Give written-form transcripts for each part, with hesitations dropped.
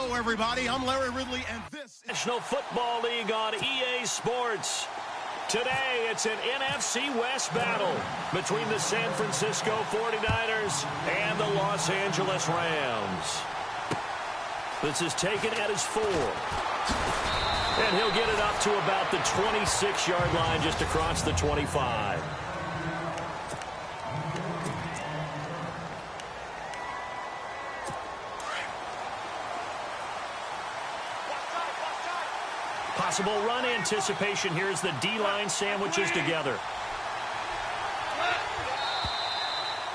Hello, everybody. I'm Larry Ridley, and this is National Football League on EA Sports. Today, it's an NFC West battle between the San Francisco 49ers and the Los Angeles Rams. This is taken at his 4. And he'll get it up to about the 26-yard line, just across the 25. Possible run anticipation here as the D-line sandwiches together.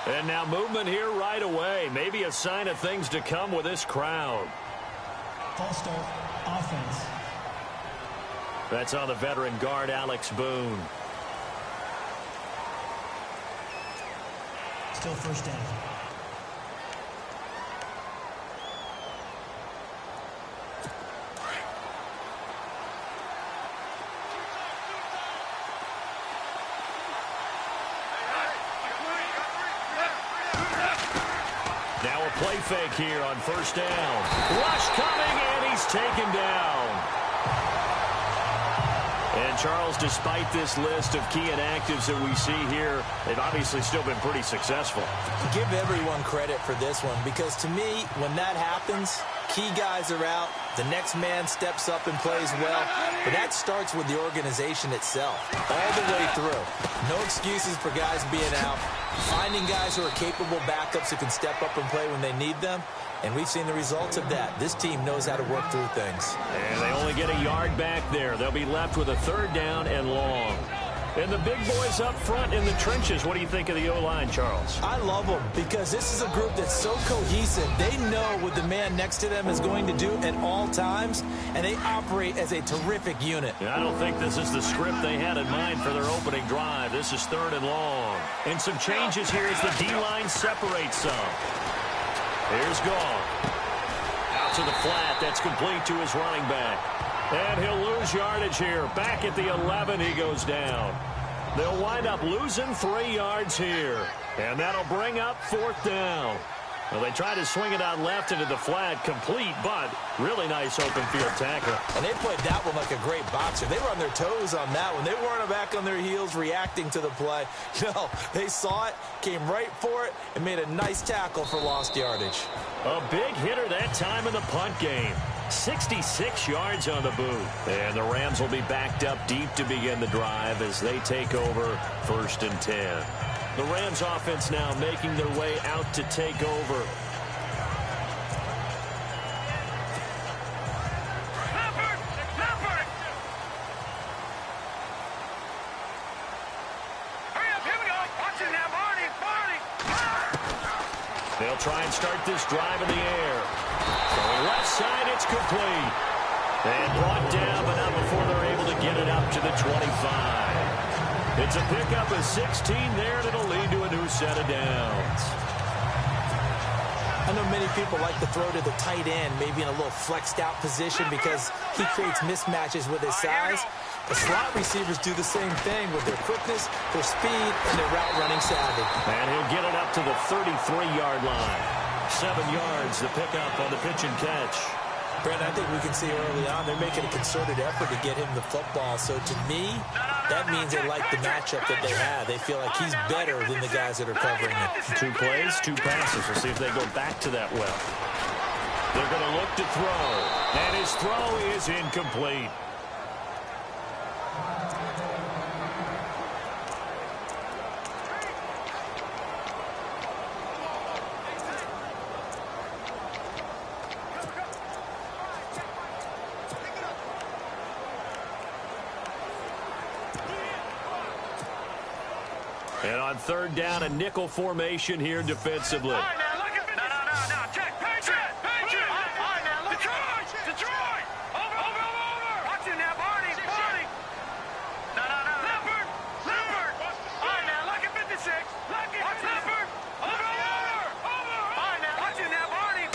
And now movement here right away. Maybe a sign of things to come with this crowd. False start, offense. That's on the veteran guard, Alex Boone. Still first down. Now a play fake here on first down. Rush coming, and he's taken down. And, Charles, despite this list of key inactives that we see here, they've obviously still been pretty successful. Give everyone credit for this one, because to me, when that happens, key guys are out, the next man steps up and plays well, but that starts with the organization itself, all the way through. No excuses for guys being out, finding guys who are capable backups who can step up and play when they need them, and we've seen the results of that. This team knows how to work through things. And they only get a yard back there. They'll be left with a third down and long. And the big boys up front in the trenches, what do you think of the O-line, Charles? I love them because this is a group that's so cohesive. They know what the man next to them is going to do at all times, and they operate as a terrific unit. I don't think this is the script they had in mind for their opening drive. This is third and long. And some changes here as the D-line separates some. Here's Gong. Out to the flat. That's complete to his running back. And he'll lose yardage here. Back at the 11, he goes down. They'll wind up losing 3 yards here. And that'll bring up fourth down. Well, they try to swing it out left into the flat, complete, but really nice open field tackle. And they played that one like a great boxer. They were on their toes on that one. They weren't back on their heels reacting to the play. No, they saw it, came right for it, and made a nice tackle for lost yardage. A big hitter that time in the punt game. 66 yards on the boot. And the Rams will be backed up deep to begin the drive as they take over first and 10. The Rams offense now making their way out to take over. They'll try and start this drive in the air. Going left side, it's complete. And brought down, but not before they're able to get it up to the 25. It's a pickup of 16 there, and it'll lead to a new set of downs. I know many people like to throw to the tight end, maybe in a little flexed out position because he creates mismatches with his size. The slot receivers do the same thing with their quickness, their speed, and their route running savvy. And he'll get it up to the 33-yard line. 7 yards, the pickup on the pitch and catch. Brent, I think we can see early on they're making a concerted effort to get him the football. So to me, that means they like the matchup that they have. They feel like he's better than the guys that are covering it. 2 plays, 2 passes. We'll see if they go back to that well. They're going to look to throw. And his throw is incomplete. And on third down, a nickel formation here defensively. All right, now look at no. Check. Patriot. All right, now look. Detroit. Over. Watch it now, Barney. No. Leopard. All right, now look at 56. Watch Leopard. Over. All right, now watch it now, Barney.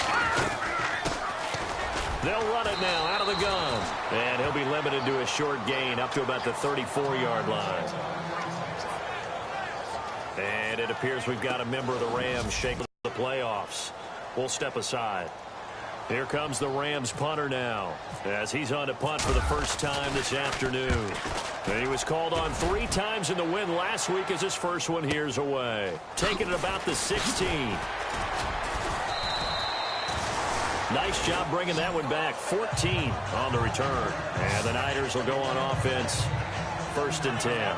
They'll run it now out of the gun. And he'll be limited to a short gain up to about the 34-yard line. And it appears we've got a member of the Rams shaking the playoffs. We'll step aside. Here comes the Rams punter now, as he's on to punt for the first time this afternoon. He was called on 3 times in the win last week as his first one here's away. Taking it about the 16. Nice job bringing that one back. 14 on the return. And the Niners will go on offense. 1st and 10.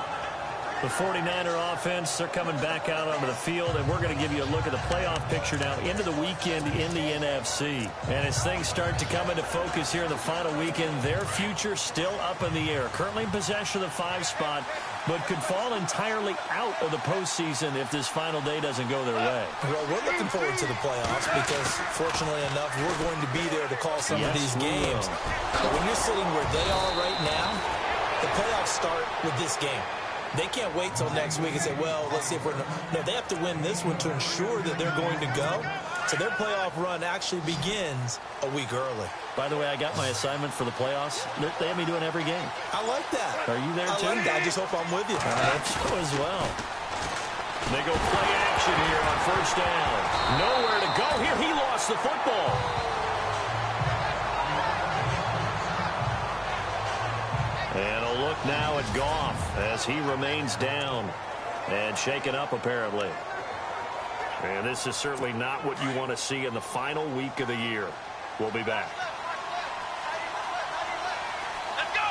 The 49er offense, they're coming back out onto the field, and we're going to give you a look at the playoff picture now into the weekend in the NFC. And as things start to come into focus here in the final weekend, their future still up in the air. Currently in possession of the 5 spot, but could fall entirely out of the postseason if this final day doesn't go their way. Well, we're looking forward to the playoffs because, fortunately enough, we're going to be there to call some of these games. But when you're sitting where they are right now, the playoffs start with this game. They can't wait till next week and say, well, let's see if we're... No, they have to win this one to ensure that they're going to go. So their playoff run actually begins a week early. By the way, I got my assignment for the playoffs. They have me doing every game. I like that. Are you there, too? I like that. I just hope I'm with you. I hope so as well. They go play action here on 1st down. Nowhere to go here. He lost the football. And a look now at Goff as he remains down and shaken up apparently. And this is certainly not what you want to see in the final week of the year. We'll be back. Let's go.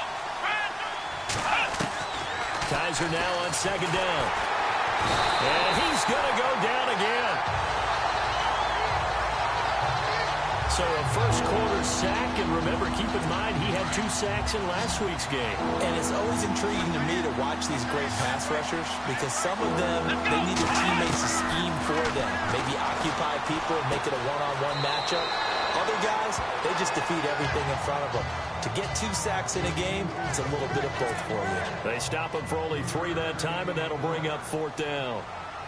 Kaiser now on 2nd down. And he's going to go down again. So a first quarter sack, and remember, keep in mind, he had 2 sacks in last week's game. And it's always intriguing to me to watch these great pass rushers because some of them, they need their teammates to scheme for them. Maybe occupy people, make it a one-on-one matchup. Other guys, they just defeat everything in front of them. To get 2 sacks in a game, it's a little bit of both for you. They stop him for only 3 that time, and that'll bring up 4th down.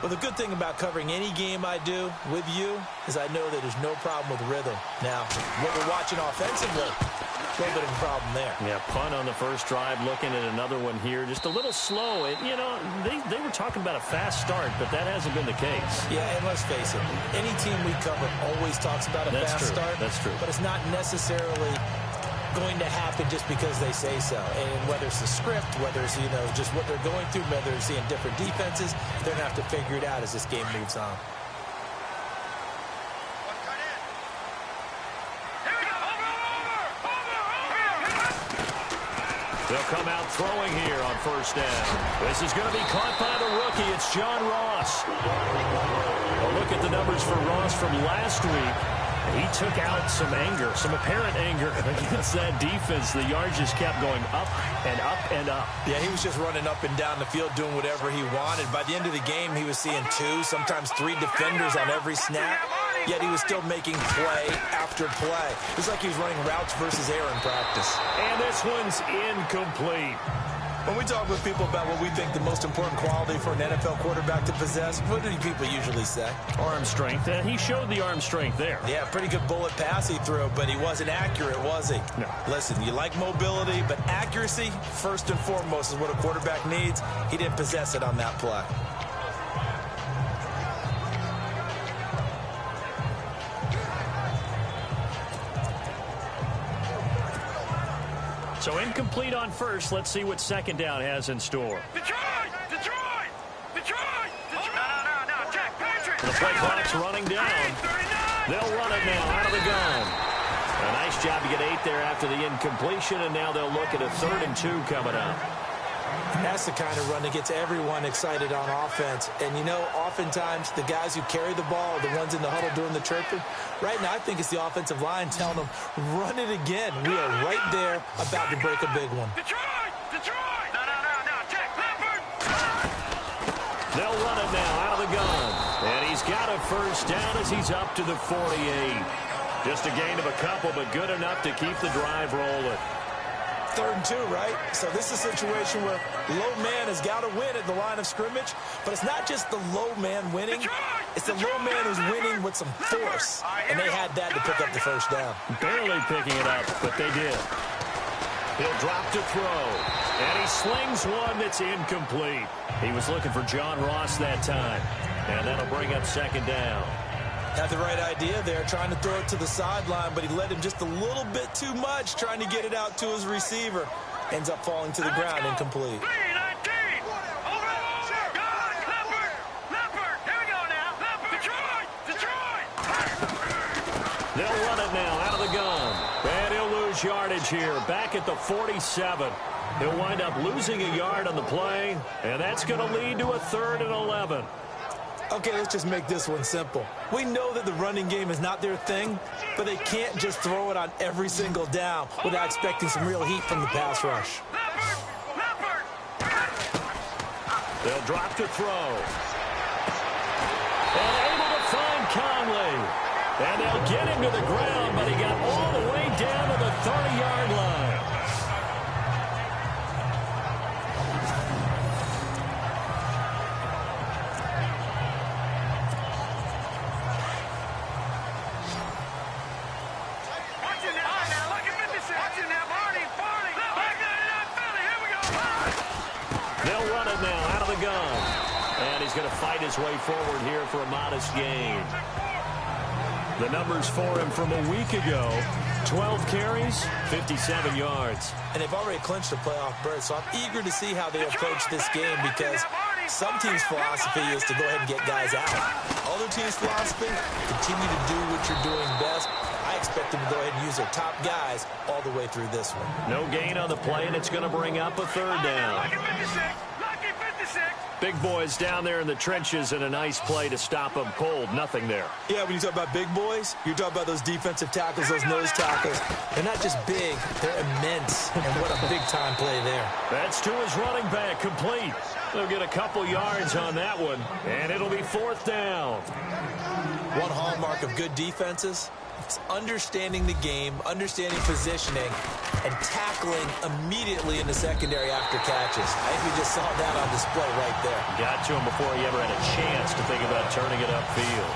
Well, the good thing about covering any game I do with you is I know that there's no problem with rhythm. Now, what we're watching offensively, a little bit of a problem there. Yeah, punt on the first drive, looking at another one here. Just a little slow. And, you know, they were talking about a fast start, but that hasn't been the case. Yeah, and let's face it, any team we cover always talks about a fast start. That's true. But it's not necessarily going to happen just because they say so. And whether it's the script, whether it's, you know, just what they're going through, whether they're seeing different defenses, they're going to have to figure it out as this game moves on. They'll come out throwing here on 1st down. This is going to be caught by the rookie. It's John Ross. A look at the numbers for Ross from last week. He took out some anger, some apparent anger against that defense. The yards just kept going up and up and up. Yeah, he was just running up and down the field doing whatever he wanted. By the end of the game, he was seeing 2, sometimes 3 defenders on every snap, yet he was still making play after play. It was like he was running routes versus air in practice. And this one's incomplete. When we talk with people about what we think the most important quality for an NFL quarterback to possess, what do people usually say? Arm strength. He showed the arm strength there. Yeah, pretty good bullet pass he threw, but he wasn't accurate, was he? No. Listen, you like mobility, but accuracy, first and foremost, is what a quarterback needs. He didn't possess it on that play. So incomplete on first. Let's see what 2nd down has in store. Detroit! Detroit! Detroit! Detroit! No, Jack Patrick! The play clock's running down. They'll run it now out of the gun. A nice job to get 8 there after the incompletion, and now they'll look at a 3rd and 2 coming up. That's the kind of run that gets everyone excited on offense. And, you know, oftentimes the guys who carry the ball, the ones in the huddle doing the chirping, right now I think it's the offensive line telling them, run it again. We are right there about to break a big one. Detroit! Detroit! No, Jack Patrick! They'll run it now out of the gun. And he's got a 1st down as he's up to the 48. Just a gain of a couple, but good enough to keep the drive rolling. 3rd and 2, right? So this is a situation where low man has got to win at the line of scrimmage, but it's not just the low man winning. It's the low man who's winning with some force, and they had that to pick up the 1st down. Barely picking it up, but they did. He'll drop to throw, and he slings one that's incomplete. He was looking for John Ross that time, and that'll bring up 2nd down. Had the right idea there, trying to throw it to the sideline, but he led him just a little bit too much, trying to get it out to his receiver. Ends up falling to the ground, incomplete. 3-19. Over. God, Leopard. Here we go now. Leopard. Detroit. They'll run it now out of the gun. And he'll lose yardage here. Back at the 47. He'll wind up losing a yard on the play, and that's going to lead to a 3rd and 11. Okay, let's just make this one simple. We know that the running game is not their thing, but they can't just throw it on every single down without expecting some real heat from the pass rush. Leopard. They'll drop to throw. And able to find Conley. And they'll get him to the ground, but he got all the way down to the 30-yard line. They'll run it now out of the gun. And he's going to fight his way forward here for a modest gain. The numbers for him from a week ago: 12 carries, 57 yards. And they've already clinched a playoff berth, so I'm eager to see how they approach this game, because some teams' philosophy is to go ahead and get guys out. Other teams' philosophy, continue to do what you're doing best. I expect them to go ahead and use their top guys all the way through this one. No gain on the play, and it's going to bring up a 3rd down. Lucky 56. Big boys down there in the trenches, and a nice play to stop them cold. Nothing there. Yeah, when you talk about big boys, you're talking about those defensive tackles, those nose tackles. They're not just big, they're immense. And what a big-time play there. That's to his running back, complete. They'll get a couple yards on that one, and it'll be 4th down. One hallmark of good defenses is understanding the game, understanding positioning, and tackling immediately in the secondary after catches. I think we just saw that on display right there. Got to him before he ever had a chance to think about turning it upfield.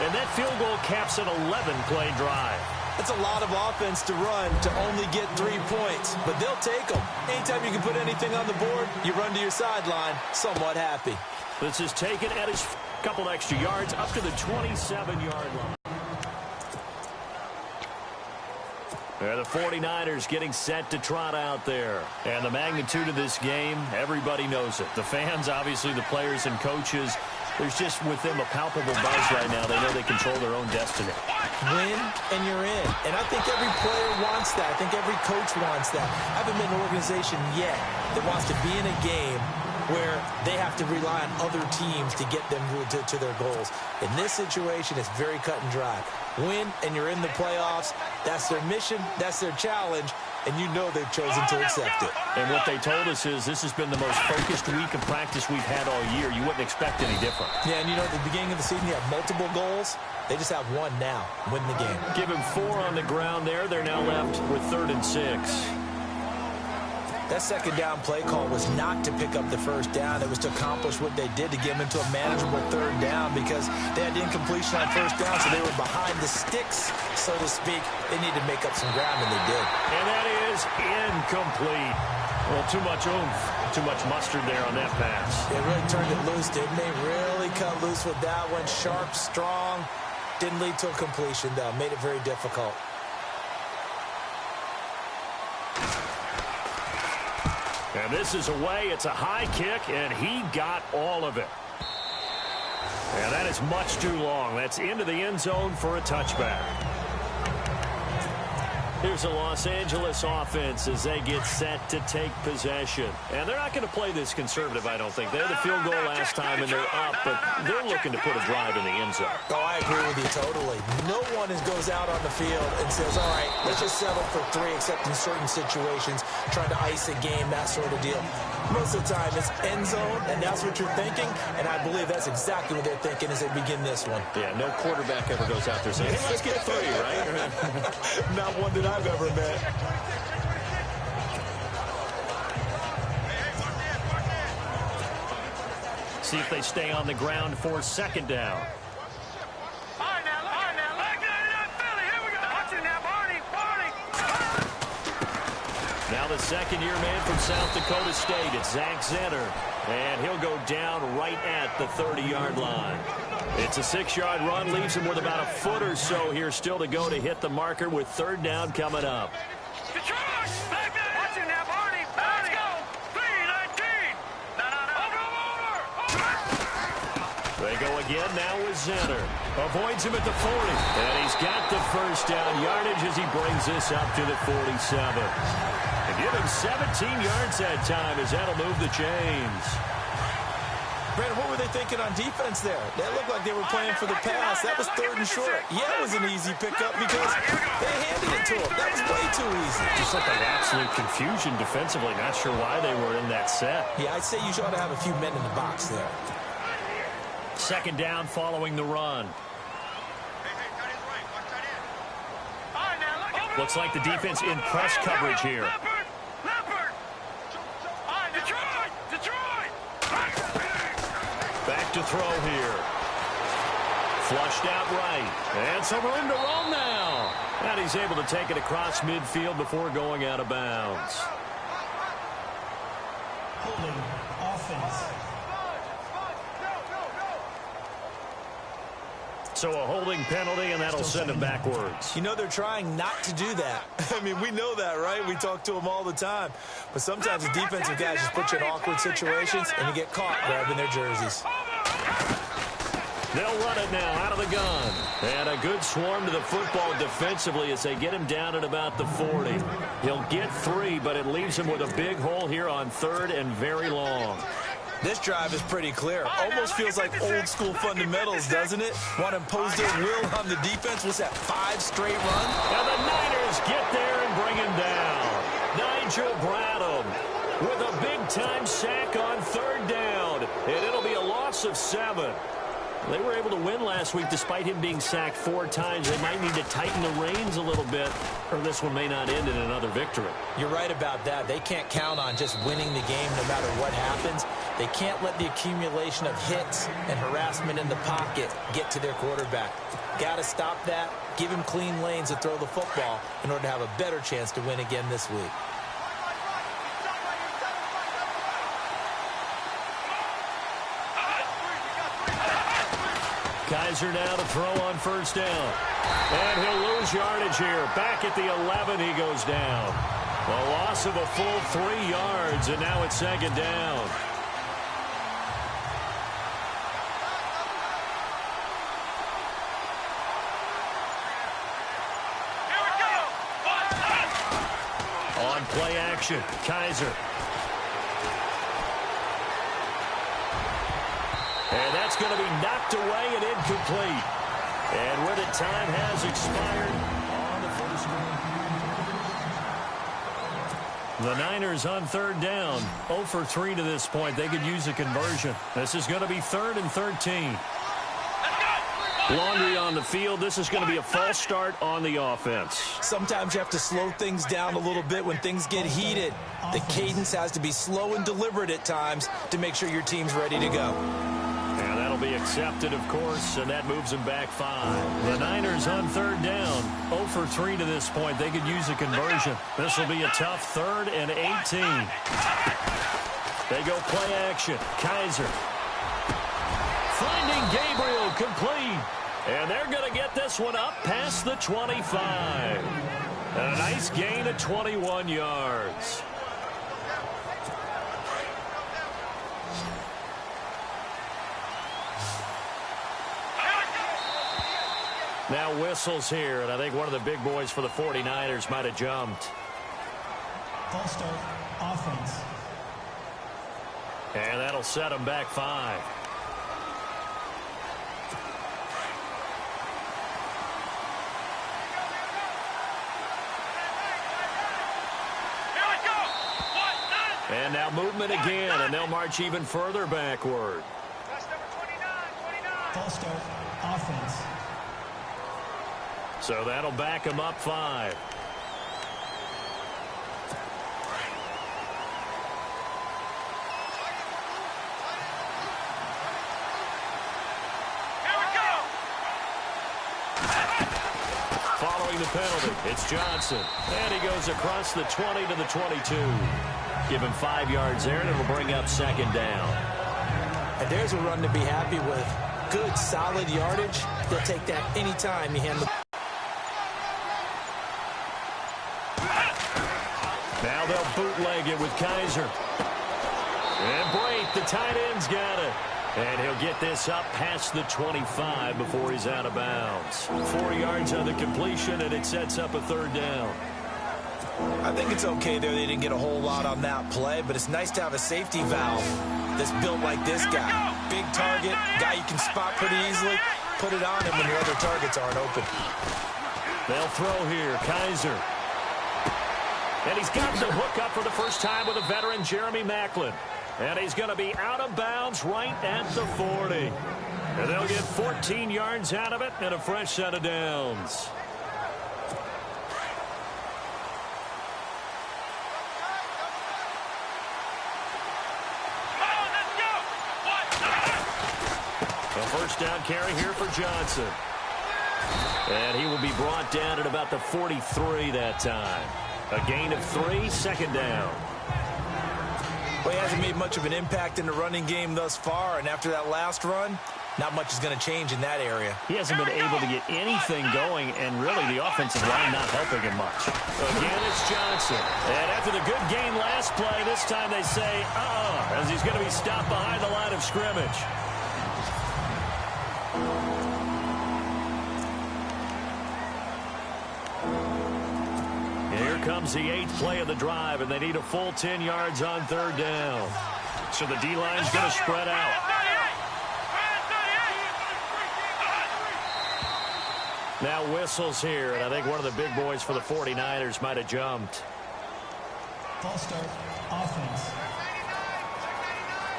And that field goal caps an 11-play drive. That's a lot of offense to run to only get 3 points, but they'll take them. Anytime you can put anything on the board, you run to your sideline somewhat happy. This is taken at his couple extra yards up to the 27-yard line. They're the 49ers getting set to trot out there. And the magnitude of this game, everybody knows it. The fans, obviously, the players and coaches. There's just with them a palpable buzz right now. They know they control their own destiny. Win, and you're in. And I think every player wants that. I think every coach wants that. I haven't been in an organization yet that wants to be in a game where they have to rely on other teams to get them to their goals. In this situation, it's very cut and dry. Win, and you're in the playoffs. That's their mission. That's their challenge. And you know they've chosen to accept it. And what they told us is this has been the most focused week of practice we've had all year. You wouldn't expect any different. Yeah, and you know, at the beginning of the season, you have multiple goals. They just have one now. Win the game. Give him 4 on the ground there. They're now left with 3rd and 6. That second down play call was not to pick up the first down. It was to accomplish what they did, to get them into a manageable 3rd down, because they had incompletion on first down, so they were behind the sticks, so to speak. They needed to make up some ground, and they did. And that is incomplete. Well, too much oomph, too much mustard there on that pass. They really turned it loose, didn't they? Really cut loose with that one. Sharp, strong. Didn't lead to a completion, though. Made it very difficult. And this is away. It's a high kick, and he got all of it. And that is much too long. That's into the end zone for a touchback. Here's a Los Angeles offense as they get set to take possession. And they're not going to play this conservative, I don't think. They had the field goal last time, and they're up, but they're looking to put a drive in the end zone. Oh, I agree with you totally. No one goes out on the field and says, all right, let's just settle for 3, except in certain situations, trying to ice a game, that sort of deal. Most of the time, it's end zone, and that's what you're thinking, and I believe that's exactly what they're thinking as they begin this one. Yeah, no quarterback ever goes out there saying, hey, let's get 3, right? Not one that I've ever met. See if they stay on the ground for 2nd down. All right, now, look at Philly. Here we go. Watch it now, Barney. Now the second-year man from South Dakota State. It's Zach Zenner, and he'll go down right at the 30-yard line. It's a 6-yard run, leaves him with about a foot or so here still to go to hit the marker with third down coming up. They go again now with Zenner. Avoids him at the 40. And he's got the first down yardage as he brings this up to the 47. And give him 17 yards that time as that'll move the chains. Brandon, what were they thinking on defense there? They looked like they were playing for the pass. That was third and short. Yeah, it was an easy pickup because they handed it to him. That was way too easy. Just looked like absolute confusion defensively. Not sure why they were in that set. Yeah, I'd say you ought to have a few men in the box there. Second down following the run. Looks like the defense in press coverage here. Back to throw here. Flushed out right. And some room to roam now. And he's able to take it across midfield before going out of bounds. Holding offense. So a holding penalty, and that'll send him backwards. You know, they're trying not to do that. I mean, we know that, right? We talk to them all the time. But sometimes the defensive guys just put you in awkward situations, and you get caught grabbing their jerseys. They'll run it now out of the gun. And a good swarm to the football defensively as they get him down at about the 40. He'll get 3, but it leaves him with a big hole here on third and very long. This drive is pretty clear. Almost feels like old-school fundamentals, doesn't it? Want to impose their will on the defense. What's that, 5 straight run? And the Niners get there and bring him down. Nigel Bradham with a big-time sack on third down. And it'll be a loss of 7. They were able to win last week despite him being sacked 4 times. They might need to tighten the reins a little bit, or this one may not end in another victory. You're right about that. They can't count on just winning the game no matter what happens. They can't let the accumulation of hits and harassment in the pocket get to their quarterback. Got to stop that, give him clean lanes to throw the football in order to have a better chance to win again this week. Kaiser now to throw on first down. And he'll lose yardage here. Back at the 11, he goes down. A loss of a full 3 yards, and now it's second down. On play action, Kaiser. And that's going to be knocked away and incomplete. And with it, time has expired on the first one. The Niners on third down. 0 for 3 to this point. They could use a conversion. This is going to be 3rd and 13. Laundry on the field. This is going to be a false start on the offense. Sometimes you have to slow things down a little bit when things get heated. The cadence has to be slow and deliberate at times to make sure your team's ready to go. And that'll be accepted, of course, and that moves them back 5. The Niners on third down. 0 for 3 to this point. They could use a conversion. This will be a tough 3rd and 18. They go play action. Kaiser. Finding Gabriel complete. And they're going to get this one up past the 25. And a nice gain of 21 yards. Now whistles here, and I think one of the big boys for the 49ers might have jumped. False start, offense. And that'll set them back 5. And now movement again, and they'll march even further backward. False start, offense. So that'll back them up 5. Following the penalty. It's Johnson. And he goes across the 20 to the 22. Give him 5 yards there, and it'll bring up second down. And there's a run to be happy with. Good, solid yardage. They'll take that anytime you hand the... Now they'll bootleg it with Kaiser. And Brate, the tight end's got it. And he'll get this up past the 25 before he's out of bounds. 4 yards on the completion, and it sets up a third down. I think it's okay there. They didn't get a whole lot on that play, but it's nice to have a safety valve that's built like this guy. Big target, guy you can spot pretty easily. Put it on him when your other targets aren't open. They'll throw here. Kaiser. And he's got the hook up for the first time with a veteran, Jeremy Maclin. And he's going to be out of bounds right at the 40. And they'll get 14 yards out of it and a fresh set of downs. A first down carry here for Johnson. And he will be brought down at about the 43 that time. A gain of 3, second down. Well, he hasn't made much of an impact in the running game thus far, and after that last run, not much is going to change in that area. He hasn't been able to get anything going, and really the offensive line not helping him much. Again, it's Johnson. And after the good gain last play, this time they say, as he's going to be stopped behind the line of scrimmage. Here comes the 8th play of the drive, and they need a full 10 yards on third down. So the D-line's going to spread out. Now whistles here, and I think one of the big boys for the 49ers might have jumped. False start, offense.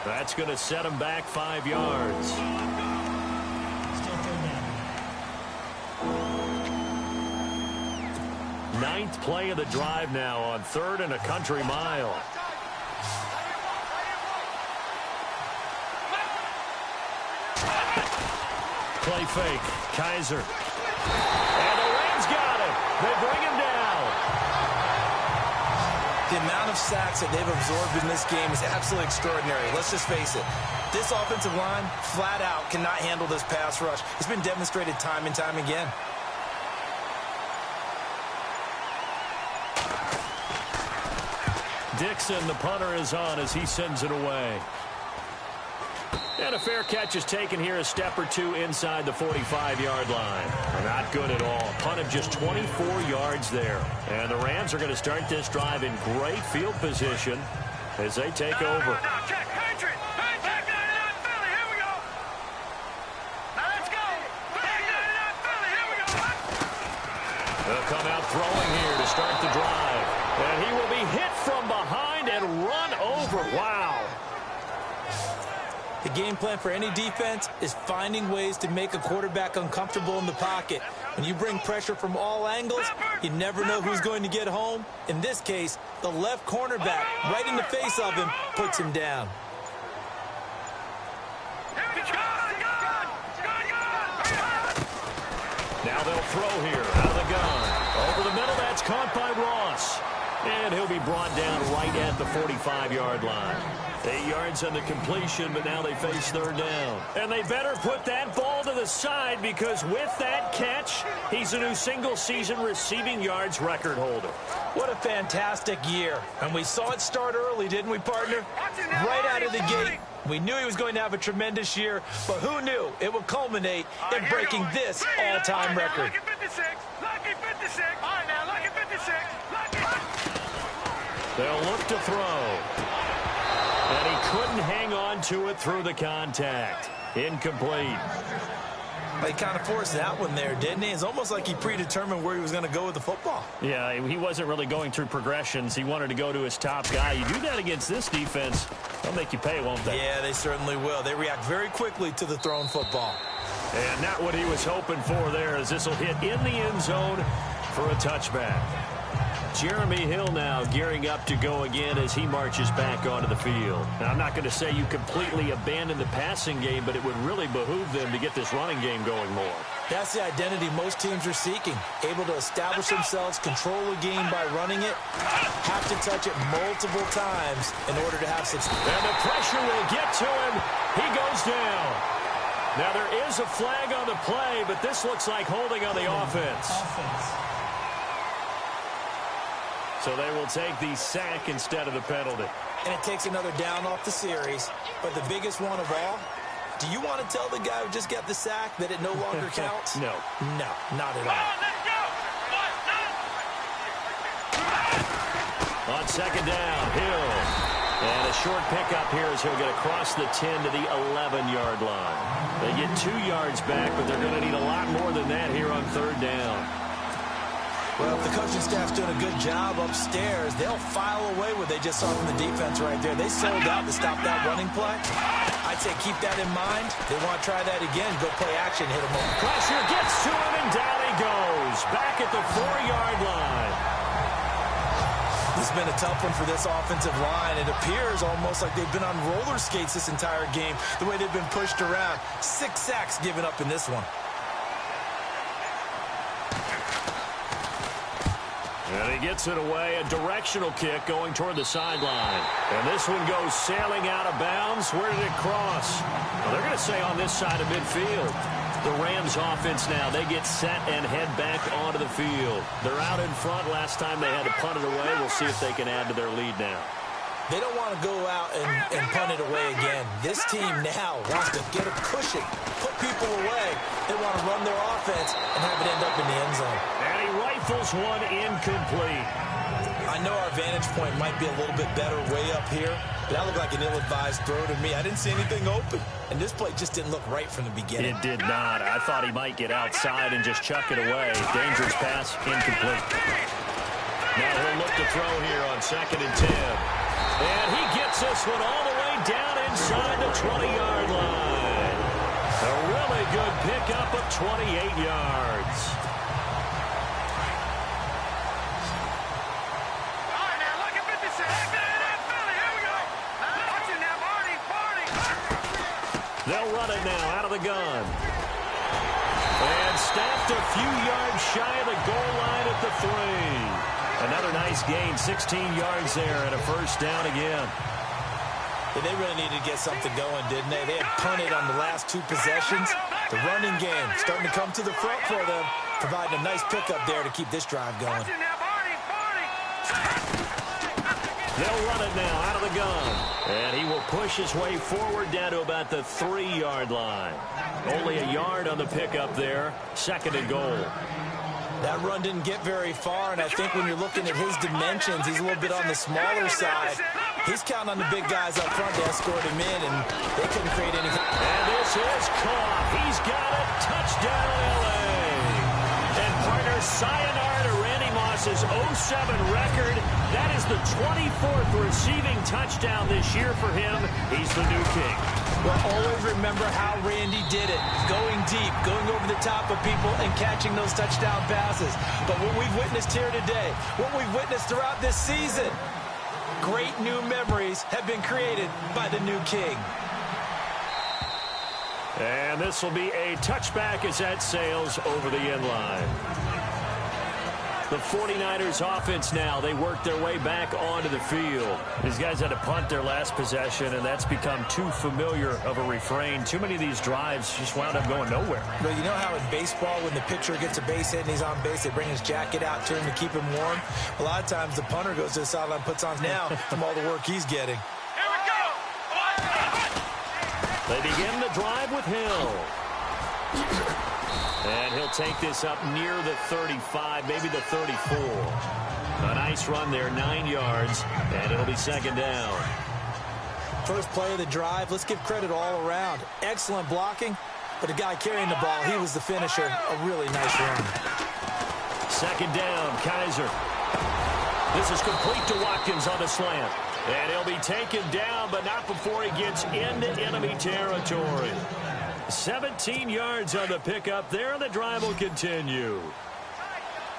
That's going to set him back 5 yards. Still third down. 9th play of the drive now on 3rd and a country mile. Play fake. Kaiser. And the Rams got him. They bring him down. The amount of sacks that they've absorbed in this game is absolutely extraordinary. Let's just face it. This offensive line, flat out, cannot handle this pass rush. It's been demonstrated time and time again. Dixon, the punter, is on as he sends it away. And a fair catch is taken here a step or two inside the 45-yard line. Not good at all. Punt of just 24 yards there. And the Rams are going to start this drive in great field position as they take over. Check, Patriot. Back 99 Philly. Here we go. Now let's go. Back 99 Philly. Here we go. They'll come out throwing here to start the drive. And he will be hit from behind and run over. Wow. The game plan for any defense is finding ways to make a quarterback uncomfortable in the pocket. When you bring pressure from all angles, you never know who's going to get home. In this case, the left cornerback, right in the face of him, puts him down. Now they'll throw here out of the gun. Over the middle, that's caught by Ross. And he'll be brought down right at the 45-yard line. 8 yards on the completion, but now they face third down. And they better put that ball to the side because with that catch, he's a new single-season receiving yards record holder. What a fantastic year. And we saw it start early, didn't we, partner? Right out of the gate. We knew he was going to have a tremendous year, but who knew it would culminate in breaking this all-time record. Lucky 56. Lucky 56. All right, now, lucky 56. They'll look to throw. And he couldn't hang on to it through the contact. Incomplete. He kind of forced that one there, didn't he? It's almost like he predetermined where he was going to go with the football. Yeah, he wasn't really going through progressions. He wanted to go to his top guy. You do that against this defense, they'll make you pay, won't they? Yeah, they certainly will. They react very quickly to the thrown football. And not what he was hoping for there, as this will hit in the end zone for a touchback. Jeremy Hill now gearing up to go again as he marches back onto the field. Now, I'm not going to say you completely abandon the passing game, but it would really behoove them to get this running game going more. That's the identity most teams are seeking. Able to establish themselves, control a game by running it, have to touch it multiple times in order to have success. And the pressure will get to him. He goes down. Now, there is a flag on the play, but this looks like holding on the offense. So they will take the sack instead of the penalty. And it takes another down off the series. But the biggest one of all, do you want to tell the guy who just got the sack that it no longer counts? No. No, not at all. On second down, Hill. And a short pickup here as he'll get across the 10 to the 11-yard line. They get 2 yards back, but they're going to need a lot more than that here on third down. Well, if the coaching staff's doing a good job upstairs, they'll file away what they just saw from the defense right there. They sold out to stop that running play. I'd say keep that in mind. They want to try that again. Go play action, hit him over. Pressure gets to him, and down he goes. Back at the 4-yard line. This has been a tough one for this offensive line. It appears almost like they've been on roller skates this entire game, the way they've been pushed around. 6 sacks given up in this one. And he gets it away, a directional kick going toward the sideline. And this one goes sailing out of bounds. Where did it cross? Well, they're going to say on this side of midfield. The Rams offense now, they get set and head back onto the field. They're out in front. Last time they had to punt it away. We'll see if they can add to their lead now. They don't want to go out and punt it away again. This team now wants to get a cushion, put people away. They want to run their offense and have it end up in the end zone. And he rifles one incomplete. I know our vantage point might be a little bit better way up here, but that looked like an ill-advised throw to me. I didn't see anything open, and this play just didn't look right from the beginning. It did not. I thought he might get outside and just chuck it away. Dangerous pass, incomplete. Now he'll look to throw here on 2nd and 10. And he gets this one all the way down inside the 20-yard line. A really good pickup of 28 yards. All right, now look at 56. Philly, here we go. Watch it now, Barney. They'll run it now out of the gun. And stopped a few yards shy of the goal line at the 3. Another nice gain, 16 yards there, and a first down again. Yeah, they really needed to get something going, didn't they? They had punted on the last 2 possessions. The running game starting to come to the front for them, providing a nice pickup there to keep this drive going. Watch it now, Barney. They'll run it now out of the gun. And he will push his way forward down to about the 3-yard line. Only a yard on the pickup there. 2nd and goal. That run didn't get very far, and I think when you're looking at his dimensions, he's a little bit on the smaller side. He's counting on the big guys up front to escort him in, and they couldn't create anything. And this is caught. He's got it. Touchdown, L.A. And partner, sayonara to Randy Moss's 07 record. That is the 24th receiving touchdown this year for him. He's the new king. Well, always remember how Randy did it. Going deep, going over the top of people, and catching those touchdown passes. But what we've witnessed here today, what we've witnessed throughout this season, great new memories have been created by the new king. And this will be a touchback as that sails over the end line. The 49ers offense now, they work their way back onto the field. These guys had to punt their last possession, and that's become too familiar of a refrain. Too many of these drives just wound up going nowhere. Well, you know how in baseball, when the pitcher gets a base hit and he's on base, they bring his jacket out to him to keep him warm? A lot of times the punter goes to the sideline, puts on now from all the work he's getting. Here we go. They begin the drive with Hill. And he'll take this up near the 35, maybe the 34. A nice run there, 9 yards, and it'll be 2nd down. First play of the drive, let's give credit all around. Excellent blocking, but the guy carrying the ball, he was the finisher. A really nice run. 2nd down, Kaiser. This is complete to Watkins on the slant. And he'll be taken down, but not before he gets into enemy territory. 17 yards on the pickup there, and the drive will continue.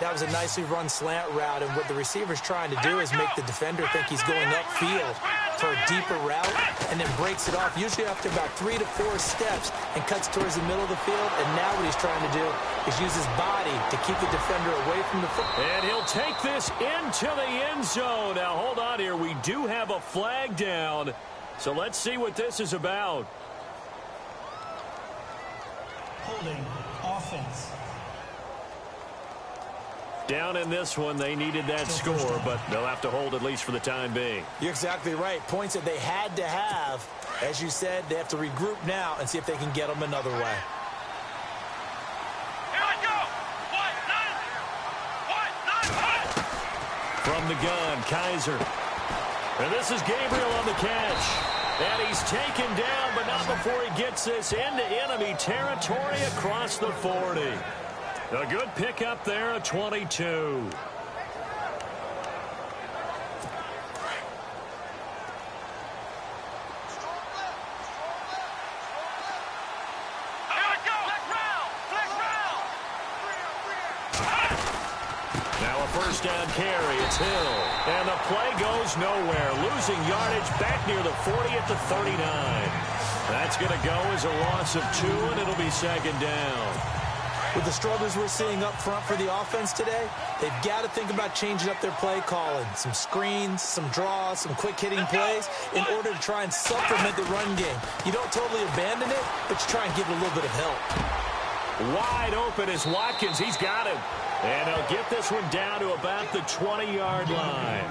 That was a nicely run slant route, and what the receiver's trying to do is make the defender think he's going upfield for a deeper route, and then breaks it off, usually after about 3 to 4 steps, and cuts towards the middle of the field. And now what he's trying to do is use his body to keep the defender away from the football. And he'll take this into the end zone. Now, hold on here. We do have a flag down, so let's see what this is about. Holding offense. Down in this one, they needed that score, but they'll have to hold at least for the time being. You're exactly right. Points that they had to have. As you said, they have to regroup now and see if they can get them another way. Here we go. What? From the gun, Kaiser. And this is Gabriel on the catch. And he's taken down, but not before he gets this into enemy territory across the 40. A good pickup there at 22. Here we go. Flex round. Now a first down carry. It's Hill. And the play goes nowhere. Losing yardage back near the 40 at the 39. That's going to go as a loss of 2, and it'll be second down. With the struggles we're seeing up front for the offense today, they've got to think about changing up their play calling. Some screens, some draws, some quick-hitting plays in order to try and supplement the run game. You don't totally abandon it, but you try and give it a little bit of help. Wide open is Watkins. He's got him. And he'll get this one down to about the 20-yard line.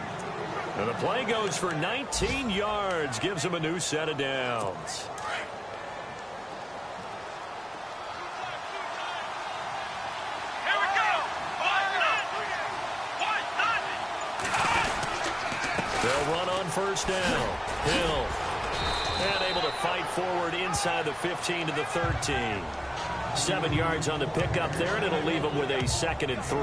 And the play goes for 19 yards. Gives him a new set of downs. They'll run on first down. Hill. And able to fight forward inside the 15 to the 13. 7 yards on the pickup there, and it'll leave them with a 2nd and 3.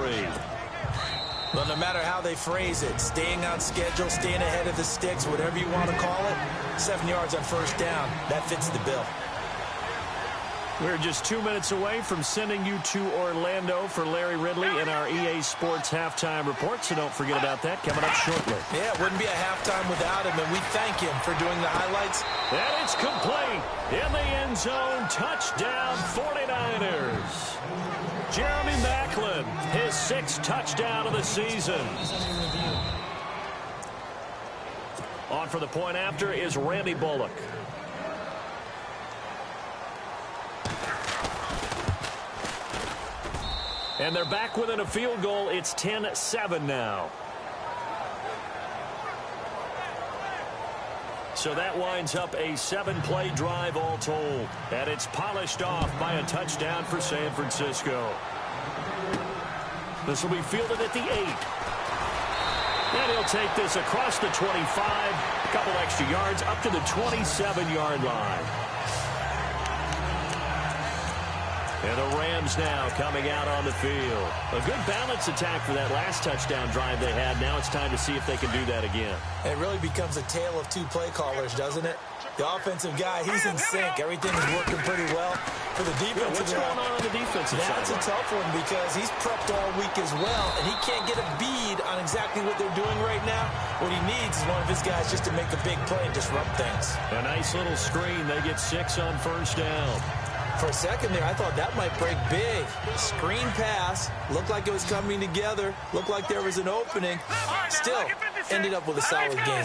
Well, no matter how they phrase it, staying on schedule, staying ahead of the sticks, whatever you want to call it, 7 yards on first down, that fits the bill. We're just 2 minutes away from sending you to Orlando for Larry Ridley in our EA Sports Halftime Report, so don't forget about that coming up shortly. Yeah, it wouldn't be a halftime without him, and we thank him for doing the highlights. And it's complete. In the end zone, touchdown 49ers. Jeremy Maclin, his 6th touchdown of the season. On for the point after is Randy Bullock. And they're back within a field goal. It's 10-7 now. So that winds up a 7-play drive all told. And it's polished off by a touchdown for San Francisco. This will be fielded at the 8. And he'll take this across the 25. A couple extra yards up to the 27-yard line. And the Rams now coming out on the field. A good balance attack for that last touchdown drive they had. Now it's time to see if they can do that again. It really becomes a tale of 2 play callers, doesn't it? The offensive guy, he's in sync. Everything is working pretty well. For the defensive what's going on the defensive side? That's a tough one because he's prepped all week as well, and he can't get a bead on exactly what they're doing right now. What he needs is one of his guys just to make a big play and disrupt things. A nice little screen. They get 6 on first down. For a second there, I thought that might break big. Screen pass. Looked like it was coming together. Looked like there was an opening. Still, ended up with a solid game.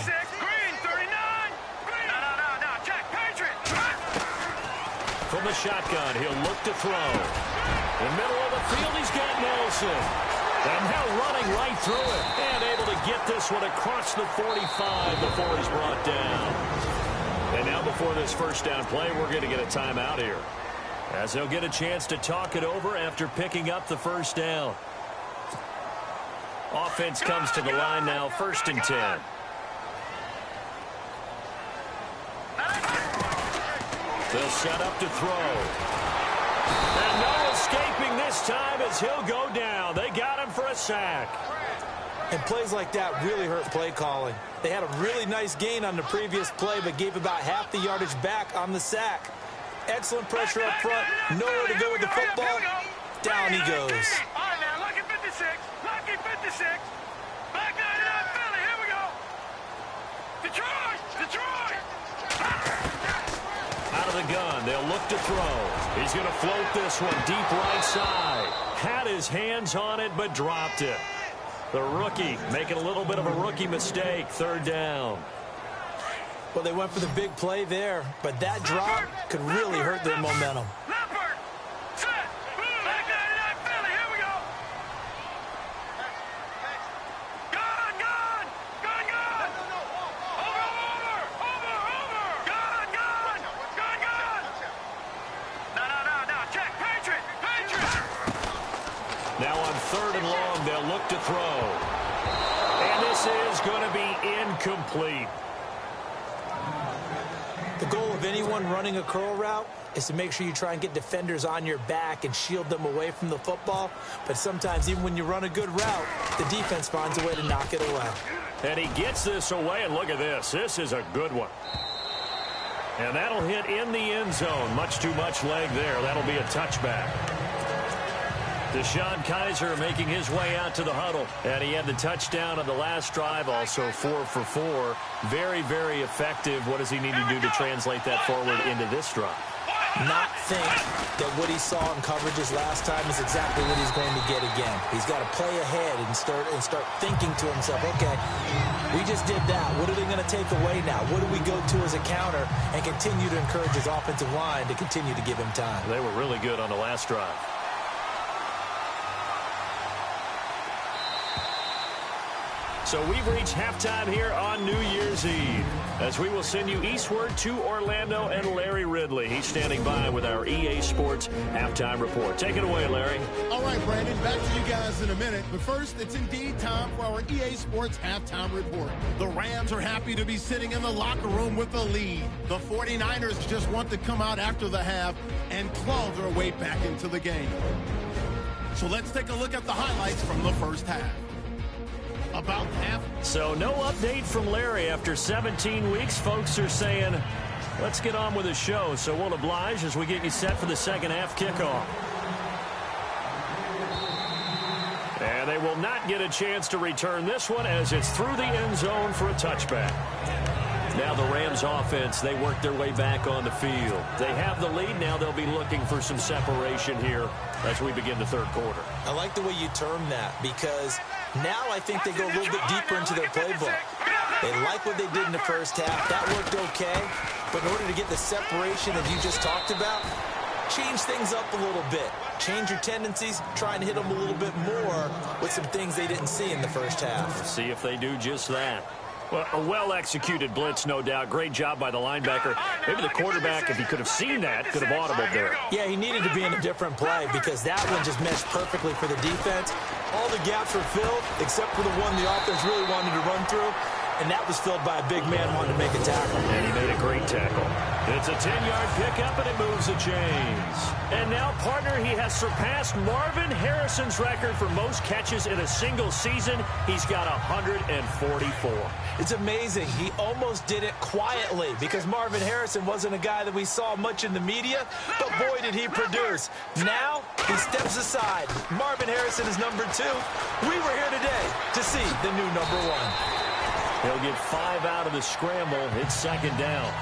From the shotgun, he'll look to throw. In the middle of the field, he's got Nelson. And now running right through it. And able to get this one across the 45 before he's brought down. And now before this first down play, we're going to get a timeout here, as they'll get a chance to talk it over after picking up the first down. Offense comes to the line now, 1st and 10. They'll set up to throw. And no escaping this time as he'll go down. They got him for a sack. And plays like that really hurt play calling. They had a really nice gain on the previous play, but gave about half the yardage back on the sack. Excellent pressure up front. Nowhere to go with the football. Down he goes. All right, now, look at 56. 56. Black 99 Philly, here we go. Detroit, Detroit. Out of the gun, they'll look to throw. He's going to float this one deep right side. Had his hands on it, but dropped it. The rookie making a little bit of a rookie mistake. Third down. Well, they went for the big play there, but that drop could really hurt their momentum. Leopard, set, Black 99 Philly, here we go. Gun, gun, gun, gun. Over. Gun, gun, gun, gun. No, check, Patriot. Now on third and long, they'll look to throw. And this is going to be incomplete. The goal of anyone running a curl route is to make sure you try and get defenders on your back and shield them away from the football. But sometimes, even when you run a good route, the defense finds a way to knock it away. And he gets this away, and look at this. This is a good one. And that'll hit in the end zone. Much too much leg there. That'll be a touchback. Deshaun Kaiser making his way out to the huddle. And he had the touchdown on the last drive, also 4 for 4. Very, very effective. What does he need to do to translate that forward into this drive? Not think that what he saw in coverages last time is exactly what he's going to get again. He's got to play ahead and start thinking to himself, okay, we just did that. What are they going to take away now? What do we go to as a counter? And continue to encourage his offensive line to continue to give him time. They were really good on the last drive. So we've reached halftime here on New Year's Eve, as we will send you eastward to Orlando and Larry Ridley. He's standing by with our EA Sports halftime report. Take it away, Larry. All right, Brandon, back to you guys in a minute. But first, it's indeed time for our EA Sports halftime report. The Rams are happy to be sitting in the locker room with the lead. The 49ers just want to come out after the half and claw their way back into the game. So let's take a look at the highlights from the first half. About half. So no update from Larry after 17 weeks. Folks are saying, let's get on with the show. So we'll oblige as we get you set for the second half kickoff. And they will not get a chance to return this one as it's through the end zone for a touchback. Now the Rams offense, they work their way back on the field. They have the lead. Now they'll be looking for some separation here as we begin the third quarter. I like the way you term that, because now I think they go a little bit deeper into their playbook. They like what they did in the first half. That worked okay. But in order to get the separation that you just talked about, change things up a little bit. Change your tendencies. Try and hit them a little bit more with some things they didn't see in the first half. See if they do just that. Well, a well-executed blitz, no doubt. Great job by the linebacker. Maybe the quarterback, if he could have seen that, could have audibled there. Yeah, he needed to be in a different play because that one just meshed perfectly for the defense. All the gaps were filled except for the one the offense really wanted to run through, and that was filled by a big man wanting to make a tackle. And he made a great tackle. It's a 10-yard pickup, and it moves the chains. And now, partner, he has surpassed Marvin Harrison's record for most catches in a single season. He's got 144. It's amazing. He almost did it quietly because Marvin Harrison wasn't a guy that we saw much in the media, but boy, did he produce. Now, he steps aside. Marvin Harrison is number 2. We were here today to see the new number 1. He'll get 5 out of the scramble. It's second down.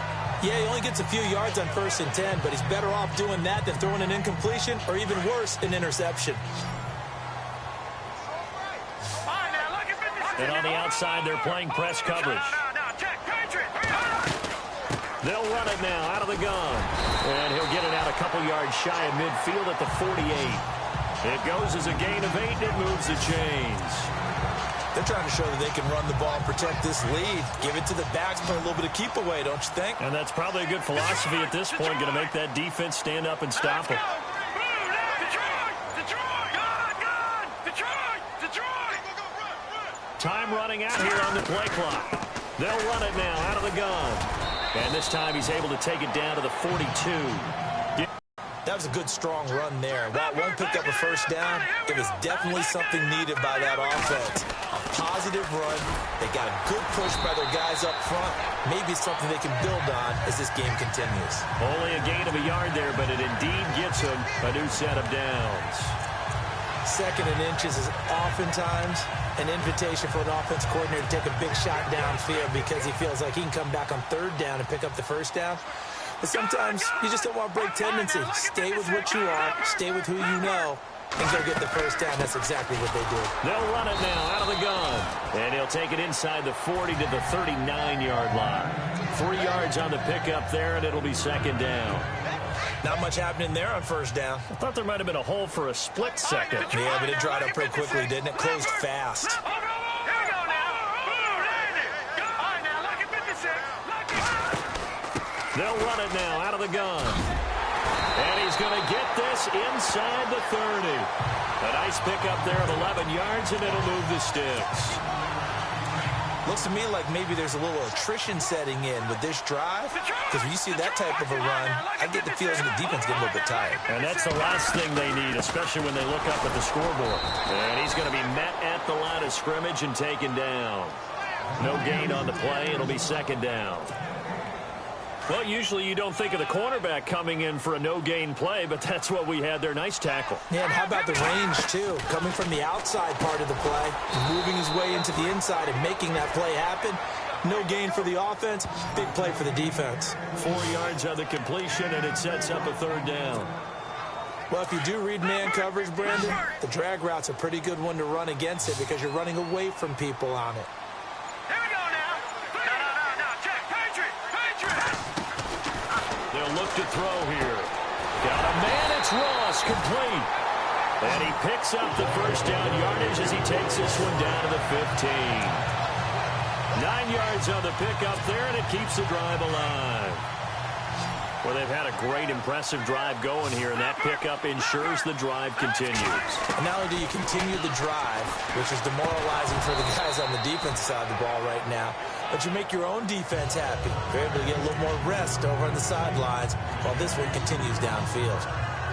Yeah, he only gets a few yards on 1st and 10, but he's better off doing that than throwing an incompletion or even worse, an interception. And on the outside, they're playing press coverage. They'll run it now out of the gun. And he'll get it out a couple yards shy of midfield at the 48. It goes as a gain of 8, and it moves the chains. They're trying to show that they can run the ball and protect this lead. Give it to the backs, play a little bit of keep away, don't you think? And that's probably a good philosophy at this point, going to make that defense stand up and stop them. Time running out here on the play clock. They'll run it now out of the gun. And this time he's able to take it down to the 42. That was a good, strong run there. While one picked up a first down, it was definitely something needed by that offense. A positive run. They got a good push by their guys up front. Maybe something they can build on as this game continues. Only a gain of a yard there, but it indeed gets them a new set of downs. second and inches is oftentimes an invitation for an offense coordinator to take a big shot downfield because he feels like he can come back on third down and pick up the first down. But sometimes you just don't want break tendency. Stay with what you are, stay with who you know, and go get the first down. That's exactly what they do. They'll run it now out of the gun. And he'll take it inside the 40 to the 39-yard line. 3 yards on the pickup there, and it'll be second down. Not much happening there on first down. I thought there might have been a hole for a split second. Yeah, but it dried up pretty quickly, didn't it? Closed fast. Here we go now. All right, now, look at 56. They'll run it now out of the gun. And he's going to get this inside the 30. A nice pickup there of 11 yards, and it'll move the sticks. Looks to me like maybe there's a little attrition setting in with this drive. Because when you see that type of a run, I get the feeling the defense getting a little bit tired. And that's the last thing they need, especially when they look up at the scoreboard. And he's going to be met at the line of scrimmage and taken down. No gain on the play. It'll be second down. Well, usually you don't think of the cornerback coming in for a no-gain play, but that's what we had there. Nice tackle. Yeah, and how about the range, too? Coming from the outside part of the play, moving his way into the inside and making that play happen. No gain for the offense, big play for the defense. 4 yards on the completion, and it sets up a third down. Well, if you do read man coverage, Brandon, the drag route's a pretty good one to run against it because you're running away from people on it. Here we go now. No. Check. Patriot. They'll look to throw here. Got a man. It's Ross, complete. And he picks up the first down yardage as he takes this one down to the 15. 9 yards on the pickup there, and it keeps the drive alive. Well, they've had a great, impressive drive going here, and that pickup ensures the drive continues. And not only do you continue the drive, which is demoralizing for the guys on the defensive side of the ball right now, but you make your own defense happy. You're able to get a little more rest over on the sidelines while this one continues downfield.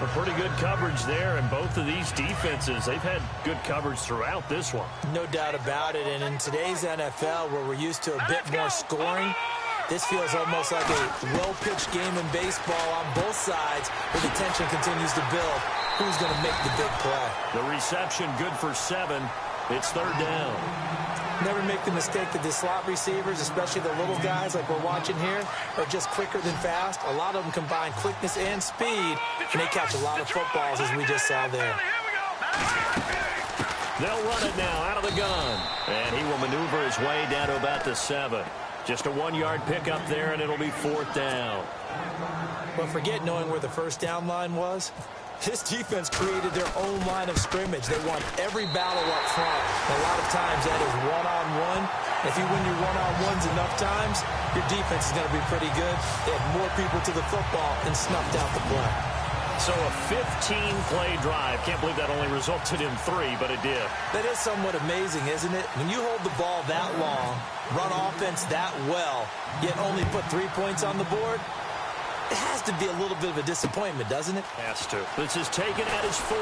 A pretty good coverage there, and both of these defenses, they've had good coverage throughout this one. No doubt about it, and in today's NFL, where we're used to a bit more scoring, this feels almost like a well-pitched game in baseball on both sides where the tension continues to build. Who's going to make the big play? The reception good for 7. It's third down. Never make the mistake that the slot receivers, especially the little guys like we're watching here, are just quicker than fast. A lot of them combine quickness and speed, and they catch a lot of footballs, as we just saw there. They'll run it now out of the gun. And he will maneuver his way down to about the 7. Just a 1-yard pickup there, and it'll be fourth down. But forget knowing where the first down line was. This defense created their own line of scrimmage. They won every battle up front. A lot of times that is one-on-one. If you win your one-on-ones enough times, your defense is going to be pretty good. They had more people to the football and snuffed out the play. So a 15-play drive. Can't believe that only resulted in 3, but it did. That is somewhat amazing, isn't it? When you hold the ball that long, run offense that well, yet only put 3 points on the board, it has to be a little bit of a disappointment, doesn't it? Has to. This is taken at his 4.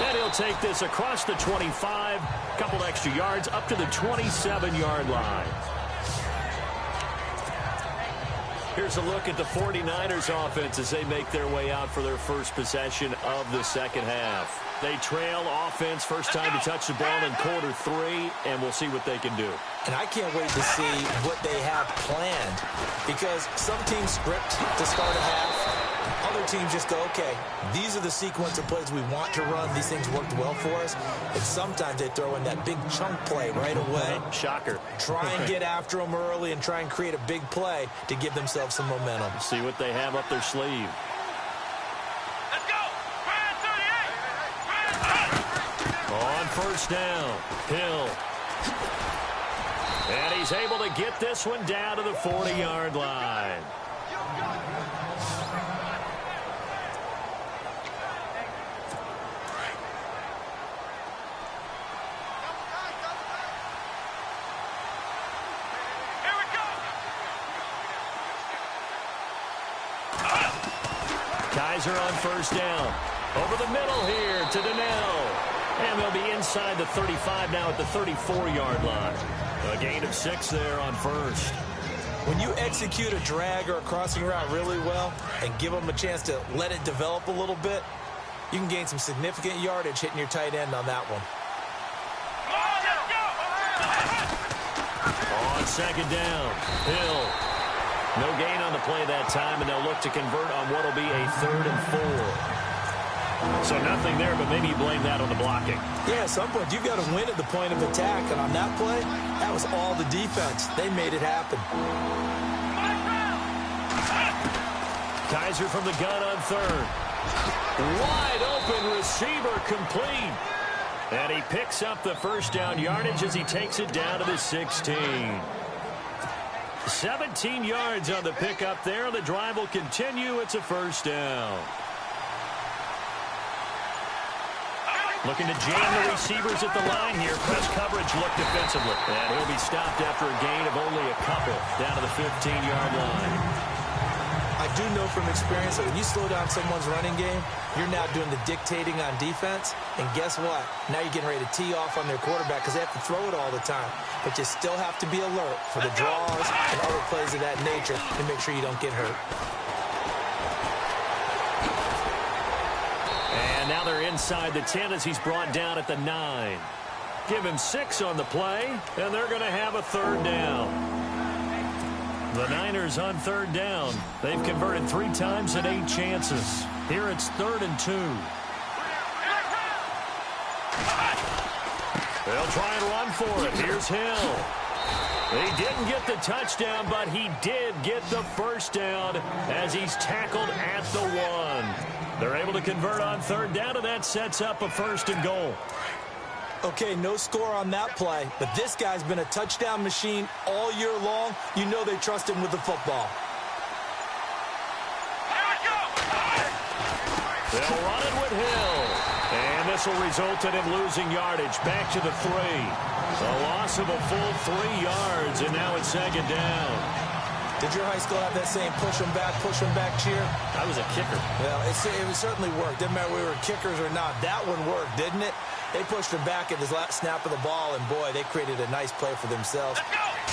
And he'll take this across the 25, couple extra yards, up to the 27-yard line. Here's a look at the 49ers offense as they make their way out for their first possession of the second half. They trail offense, first time to touch the ball in quarter 3, and we'll see what they can do. And I can't wait to see what they have planned, because some teams script to start a half. Other teams just go, okay, these are the sequence of plays we want to run. These things worked well for us. And sometimes they throw in that big chunk play right away. Shocker. Try and get after them early and try and create a big play to give themselves some momentum. See what they have up their sleeve. Let's go. On first down, Hill. And he's able to get this one down to the 40-yard line. Kaiser on first down. Over the middle here to Donnell. And they'll be inside the 35 now at the 34-yard line. A gain of 6 there on first. When you execute a drag or a crossing route really well and give them a chance to let it develop a little bit, You can gain some significant yardage hitting your tight end on that one. On second down, Hill. No gain on the play that time, and they'll look to convert on what will be a 3rd and 4. So nothing there, but maybe you blame that on the blocking. Yeah, at some point, you've got to win at the point of attack, and on that play, that was all the defense. They made it happen. Kaiser from the gun on 3rd. Wide open receiver complete. And he picks up the first down yardage as he takes it down to the 16. 17 yards on the pickup there. The drive will continue. It's a first down. Looking to jam the receivers at the line here. Press coverage look defensively. And he'll be stopped after a gain of only a couple down to the 15-yard line. I do know from experience that when you slow down someone's running game, you're now doing the dictating on defense. And guess what? Now you're getting ready to tee off on their quarterback because they have to throw it all the time. But you still have to be alert for the draws and other plays of that nature to make sure you don't get hurt. And now they're inside the 10 as he's brought down at the 9. Give him 6 on the play, and they're going to have a 3rd down. The Niners on 3rd down. They've converted 3 times and 8 chances. Here it's 3rd and 2. They'll try and run for it. Here's Hill. He didn't get the touchdown, but he did get the first down as he's tackled at the 1. They're able to convert on 3rd down, and that sets up a 1st and goal. Okay, no score on that play, but this guy's been a touchdown machine all year long. You know they trust him with the football. They'll run it with Hill. And this will result in him losing yardage back to the 3. A loss of a full 3 yards, and now it's 2nd down. Did your high school have that same push them back cheer? I was a kicker. Well, it certainly worked. Didn't matter if we were kickers or not. That one worked, didn't it? They pushed him back at his last snap of the ball, and boy, they created a nice play for themselves.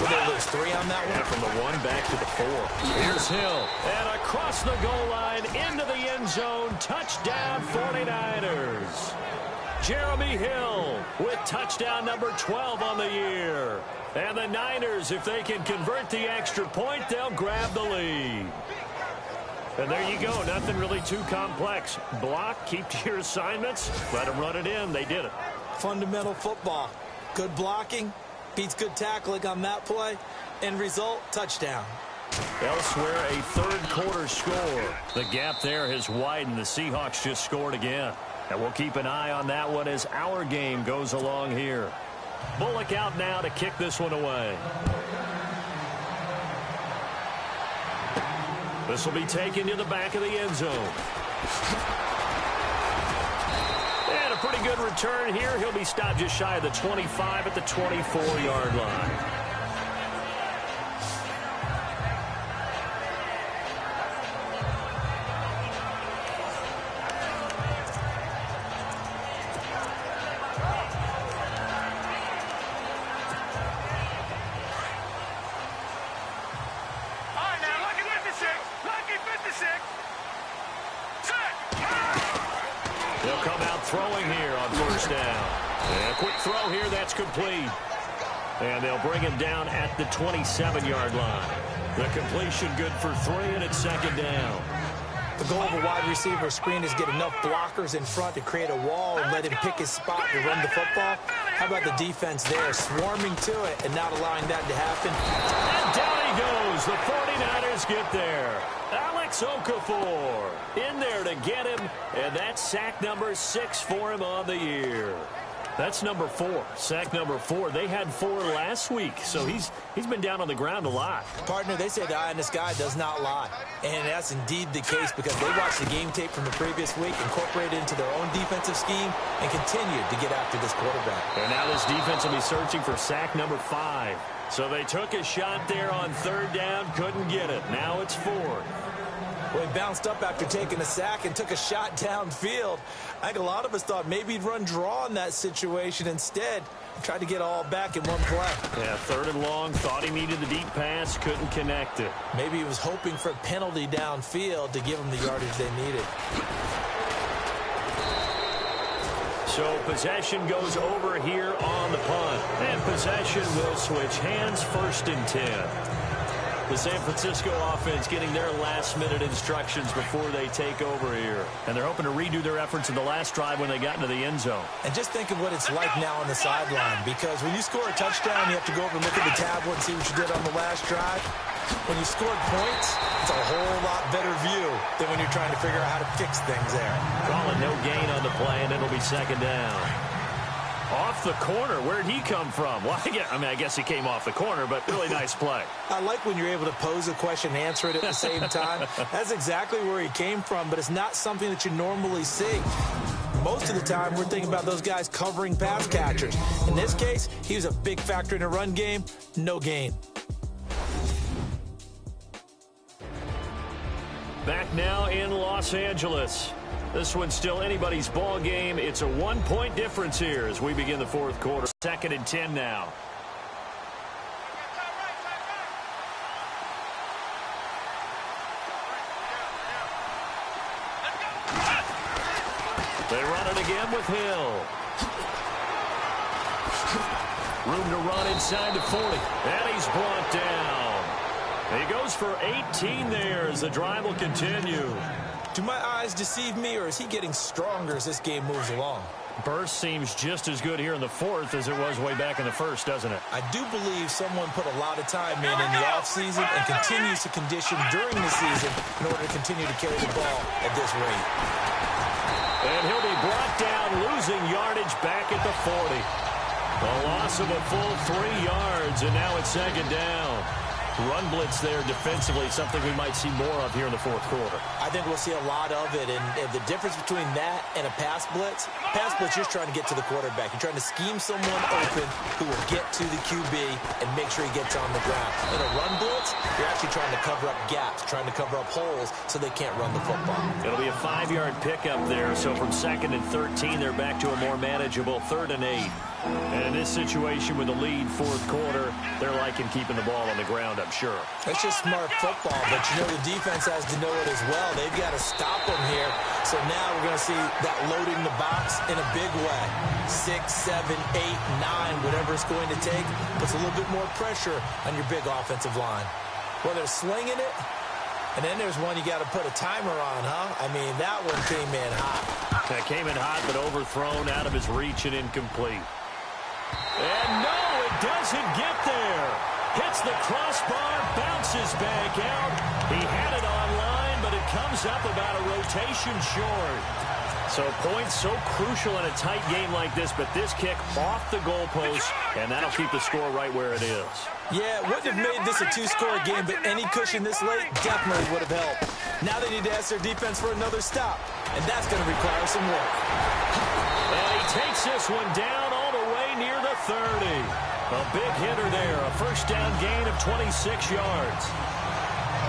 Would they lose 3 on that one? Yeah, from the 1 back to the 4. Here's Hill. And across the goal line, into the end zone. Touchdown, 49ers. Jeremy Hill with touchdown number 12 on the year. And the Niners, if they can convert the extra point, they'll grab the lead. And there you go. Nothing really too complex. Block, keep to your assignments, let them run it in. They did it. Fundamental football. Good blocking, beats good tackling on that play. End result, touchdown. Elsewhere, a 3rd quarter score. The gap there has widened. The Seahawks just scored again. And we'll keep an eye on that one as our game goes along here. Bullock out now to kick this one away. This will be taken to the back of the end zone. And a pretty good return here. He'll be stopped just shy of the 25 at the 24-yard line. They'll come out throwing here on 1st down. And a quick throw here, that's complete. And they'll bring him down at the 27-yard line. The completion good for 3, and it's 2nd down. The goal of a wide receiver screen is get enough blockers in front to create a wall and let him pick his spot to run the football. How about the defense there, swarming to it and not allowing that to happen? And down he goes. The 49ers get there. Alex Okafor in there to get him, and that's sack number 6 for him on the year. That's number 4. Sack number 4. They had 4 last week, so he's been down on the ground a lot. Partner, they say the eye in the sky does not lie. And that's indeed the case because they watched the game tape from the previous week, incorporated it into their own defensive scheme, and continued to get after this quarterback. And now this defense will be searching for sack number 5. So they took a shot there on 3rd down, couldn't get it. Now it's 4th. Well, he bounced up after taking a sack and took a shot downfield. I think a lot of us thought maybe he'd run draw in that situation. Instead, tried to get all back in one play. Yeah, 3rd and long, thought he needed the deep pass, couldn't connect it. Maybe he was hoping for a penalty downfield to give him the yardage they needed. So possession goes over here on the punt. And possession will switch hands, 1st and 10. The San Francisco offense getting their last-minute instructions before they take over here. And they're hoping to redo their efforts in the last drive when they got into the end zone. And just think of what it's like now on the sideline, because when you score a touchdown, you have to go over and look at the tablet and see what you did on the last drive. When you scored points, it's a whole lot better view than when you're trying to figure out how to fix things there. Calling no gain on the play, and it'll be 2nd down. Off the corner. Where'd he come from? Well, I guess he came off the corner, but really nice play. I like when you're able to pose a question and answer it at the same time. That's exactly where he came from, but it's not something that you normally see. Most of the time, we're thinking about those guys covering pass catchers. In this case, he was a big factor in the run game. No gain. Back now in Los Angeles. This one's still anybody's ball game. It's a 1-point difference here as we begin the 4th quarter. 2nd and 10 now. They run it again with Hill. Room to run inside the 40. And he's brought down. He goes for 18 there as the drive will continue. Do my eyes deceive me, or is he getting stronger as this game moves along? Burst seems just as good here in the 4th as it was way back in the 1st, doesn't it? I do believe someone put a lot of time in the offseason and continues to condition during the season in order to continue to carry the ball at this rate. And he'll be brought down, losing yardage back at the 40. A loss of a full 3 yards, and now it's 2nd down. Run blitz there defensively, something we might see more of here in the 4th quarter. I think we'll see a lot of it, and the difference between that and a pass blitz, you're trying to get to the quarterback. You're trying to scheme someone open who will get to the QB and make sure he gets on the ground. In a run blitz, you're actually trying to cover up gaps, trying to cover up holes so they can't run the football. It'll be a 5-yard pickup there, so from 2nd and 13, they're back to a more manageable 3rd and 8. And in this situation with a lead 4th quarter, they're liking keeping the ball on the ground, I'm sure. That's just smart football, but you know the defense has to know it as well. They've got to stop them here. So now we're going to see that loading the box in a big way. 6, 7, 8, 9, whatever it's going to take, puts a little bit more pressure on your big offensive line. Well, they're slinging it, and then there's one you got to put a timer on, huh? I mean, that one came in hot. That came in hot, but overthrown, out of his reach and incomplete. And no, it doesn't get there. Hits the crossbar, bounces back out. He had it online, but it comes up about a rotation short. So points so crucial in a tight game like this, but this kick off the goalpost, and that'll keep the score right where it is. Yeah, wouldn't have made this a 2-score game, but any cushion this late definitely would have helped. Now they need to ask their defense for another stop, and that's going to require some work. And he takes this one down all the way near the 30. A big hitter there, a 1st down gain of 26 yards.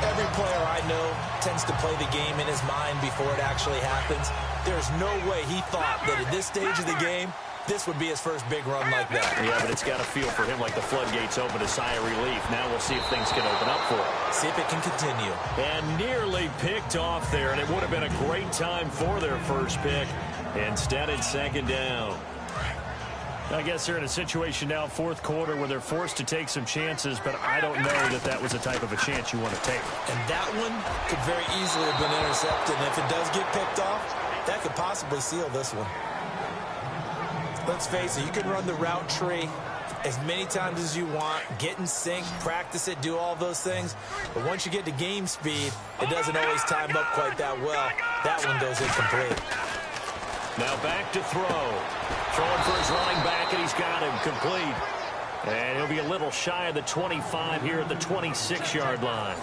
Every player I know tends to play the game in his mind before it actually happens. There's no way he thought that at this stage of the game, this would be his first big run like that. Yeah, but it's got to feel for him like the floodgates open, a sigh of relief. Now we'll see if things can open up for him. See if it can continue. And nearly picked off there, and it would have been a great time for their first pick. Instead, it's 2nd down. I guess they're in a situation now, 4th quarter, where they're forced to take some chances, but I don't know that that was the type of a chance you want to take. And that one could very easily have been intercepted, and if it does get picked off, that could possibly seal this one. Let's face it, you can run the route tree as many times as you want, get in sync, practice it, do all those things, but once you get to game speed, it doesn't always time up quite that well. That one goes incomplete. Now back to throw. Throwing for his running back, and he's got him complete. And he'll be a little shy of the 25 here at the 26-yard line.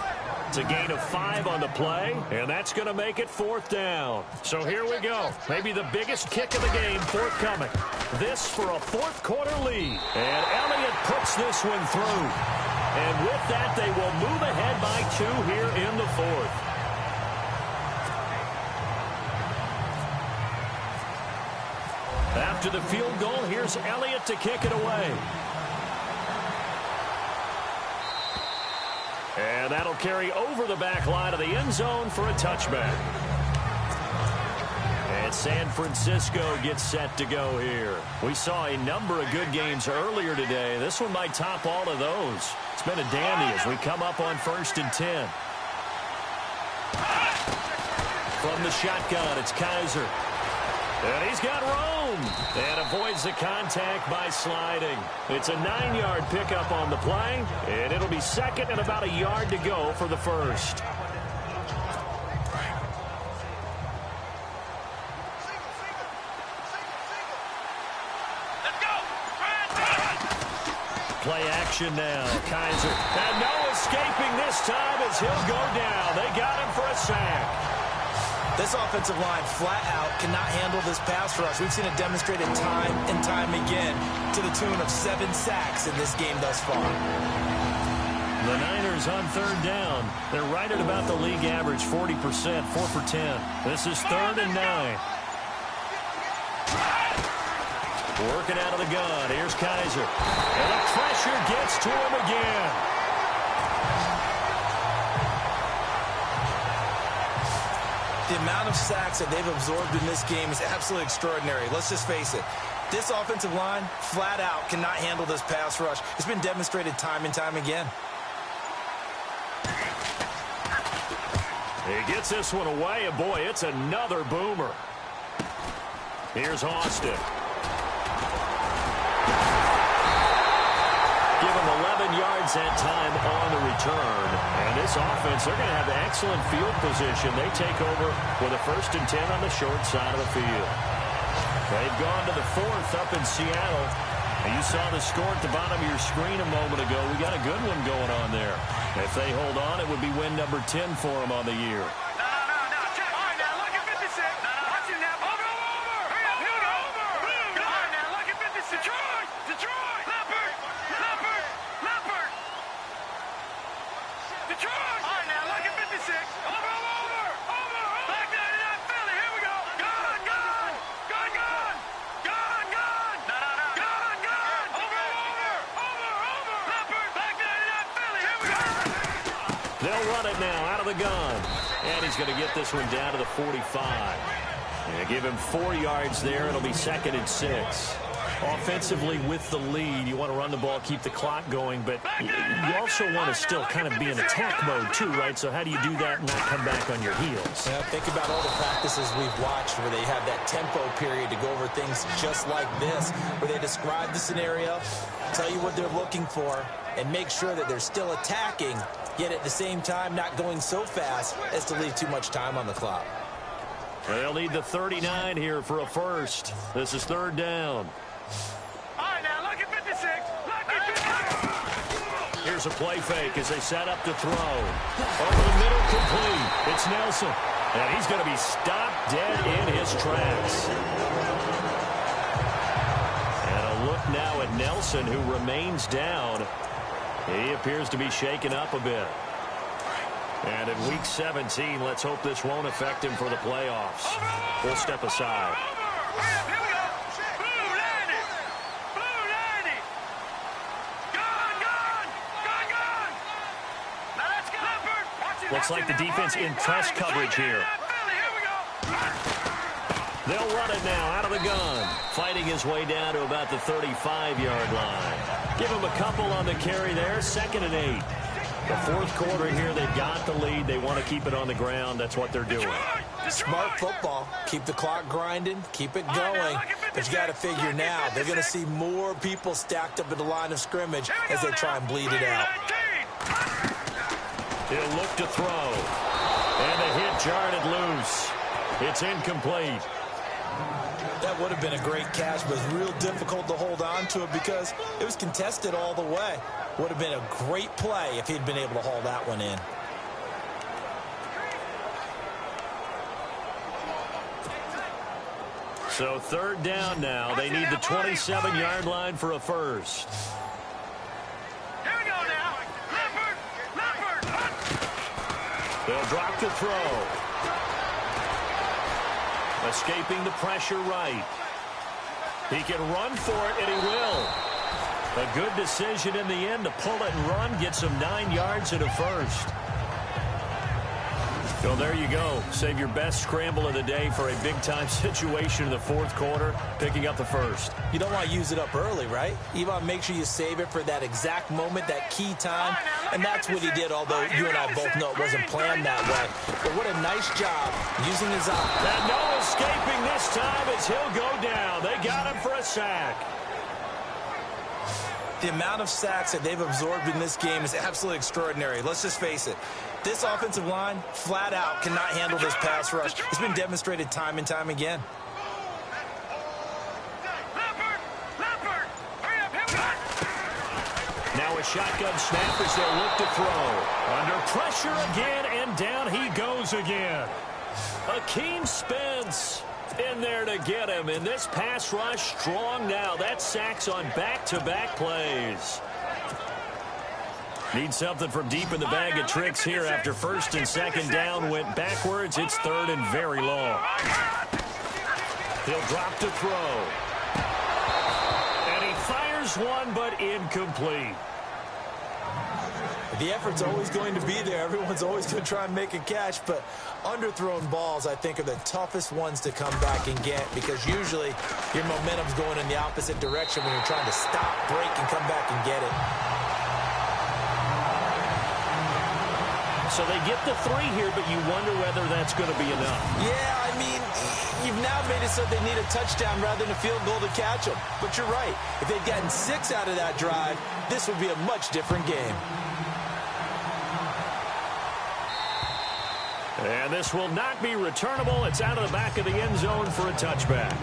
It's a gain of 5 on the play, and that's going to make it 4th down. So here we go. Maybe the biggest kick of the game forthcoming. This for a 4th quarter lead. And Elliott puts this one through. And with that, they will move ahead by 2 here in the 4th. After the field goal, here's Elliott to kick it away. And that'll carry over the back line of the end zone for a touchback. And San Francisco gets set to go here. We saw a number of good games earlier today. This one might top all of those. It's been a dandy as we come up on 1st and 10. From the shotgun, it's Kaiser. And he's got room. And avoids the contact by sliding. It's a 9-yard pickup on the play. And it'll be second and about a yard to go for the first. Play action now. Kaiser. And no escaping this time as he'll go down. They got him for a sack. This offensive line flat out cannot handle this pass rush. We've seen it demonstrated time and time again to the tune of 7 sacks in this game thus far. The Niners on 3rd down. They're right at about the league average, 40%, 4 for 10. This is 3rd and 9. Working out of the gun. Here's Kaiser. And the pressure gets to him again. The amount of sacks that they've absorbed in this game is absolutely extraordinary. Let's just face it. This offensive line, flat out, cannot handle this pass rush. It's been demonstrated time and time again. He gets this one away, and boy, it's another boomer. Here's Austin. Give him 11 yards that time on the return. And this offense, they're going to have excellent field position. They take over with a 1st and 10 on the short side of the field. They've gone to the 4th up in Seattle. And you saw the score at the bottom of your screen a moment ago. We got a good one going on there. If they hold on, it would be win number 10 for them on the year. They'll run it now out of the gun. And he's going to get this one down to the 45. And give him 4 yards there. It'll be 2nd and 6. Offensively with the lead, you want to run the ball, keep the clock going, but you also want to still kind of be in attack mode too, right? So how do you do that and not come back on your heels? Yeah, think about all the practices we've watched where they have that tempo period to go over things just like this, where they describe the scenario, tell you what they're looking for, and make sure that they're still attacking, yet at the same time not going so fast as to leave too much time on the clock. They'll need the 39 here for a first. This is 3rd down. All right, now, look at 56. Look at 56. Here's a play fake as they set up to throw. Over the middle, complete. It's Nelson. And he's going to be stopped dead in his tracks. And a look now at Nelson, who remains down. He appears to be shaken up a bit. And in Week 17, let's hope this won't affect him for the playoffs. We'll step aside. Looks like the defense in press coverage here. They'll run it now out of the gun. Fighting his way down to about the 35-yard line. Give him a couple on the carry there. 2nd and 8. The 4th quarter here, they've got the lead. They want to keep it on the ground. That's what they're doing. Smart football. Keep the clock grinding. Keep it going. But you got to figure now, they're going to see more people stacked up at the line of scrimmage as they try and bleed it out. He'll look to throw. And the hit jarred it loose. It's incomplete. That would have been a great catch, but it was real difficult to hold on to it because it was contested all the way. Would have been a great play if he'd been able to haul that one in. So 3rd down now. They need the 27-yard line for a first. Here we go now. Leopard. They'll drop to throw. Escaping the pressure right. He can run for it, and he will. A good decision in the end to pull it and run. Gets him 9 yards at a first. Well, there you go. Save your best scramble of the day for a big-time situation in the fourth quarter, picking up the first. You don't want to use it up early, right? You want to make sure you save it for that exact moment, that key time, and that's what he did, although you and I both know it wasn't planned that way. But what a nice job using his eye. And no escaping this time as he'll go down. They got him for a sack. The amount of sacks that they've absorbed in this game is absolutely extraordinary. Let's just face it. This offensive line, flat out, cannot handle this pass rush. It's been demonstrated time and time again. Now a shotgun snap as they'll look to throw. Under pressure again, and down he goes again. Akeem Spence in there to get him, and this pass rush strong now. That's sacks on back-to-back plays. Need something from deep in the bag of tricks here after first and second down went backwards. It's third and very long. He'll drop to throw. And he fires one, but incomplete. The effort's always going to be there. Everyone's always going to try and make a catch, but underthrown balls, I think, are the toughest ones to come back and get because usually your momentum's going in the opposite direction when you're trying to stop, break, and come back and get it. So they get the 3 here, but you wonder whether that's going to be enough. Yeah, I mean, you've now made it so they need a touchdown rather than a field goal to catch them. But you're right. If they'd gotten 6 out of that drive, this would be a much different game. And this will not be returnable. It's out of the back of the end zone for a touchback.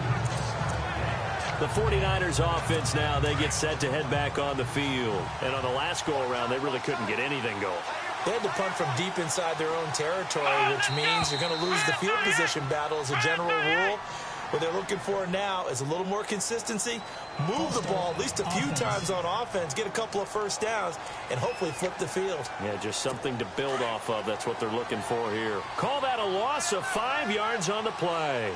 The 49ers offense now, they get set to head back on the field. And on the last go-around, they really couldn't get anything going. They had to punt from deep inside their own territory, which means you're going to lose the field position battle as a general rule. What they're looking for now is a little more consistency, move the ball at least a few times on offense, get a couple of first downs, and hopefully flip the field. Yeah, just something to build off of. That's what they're looking for here. Call that a loss of 5 yards on the play.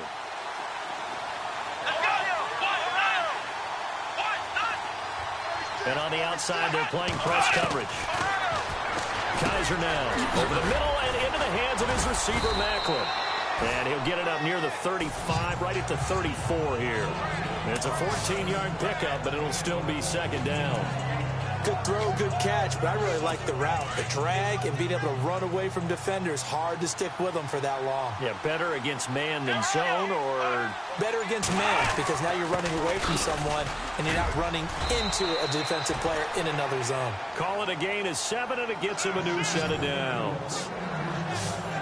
And on the outside, they're playing press coverage. Kaiser now over the middle and into the hands of his receiver, Macklin. And he'll get it up near the 35, right at the 34 here. It's a 14-yard pickup, but it'll still be second down. Good throw, good catch, but I really like the route. The drag and being able to run away from defenders, hard to stick with them for that long. Yeah, better against man than zone, or better against man, because now you're running away from someone and you're not running into a defensive player in another zone. Call it a gain of 7, and it gets him a new set of downs.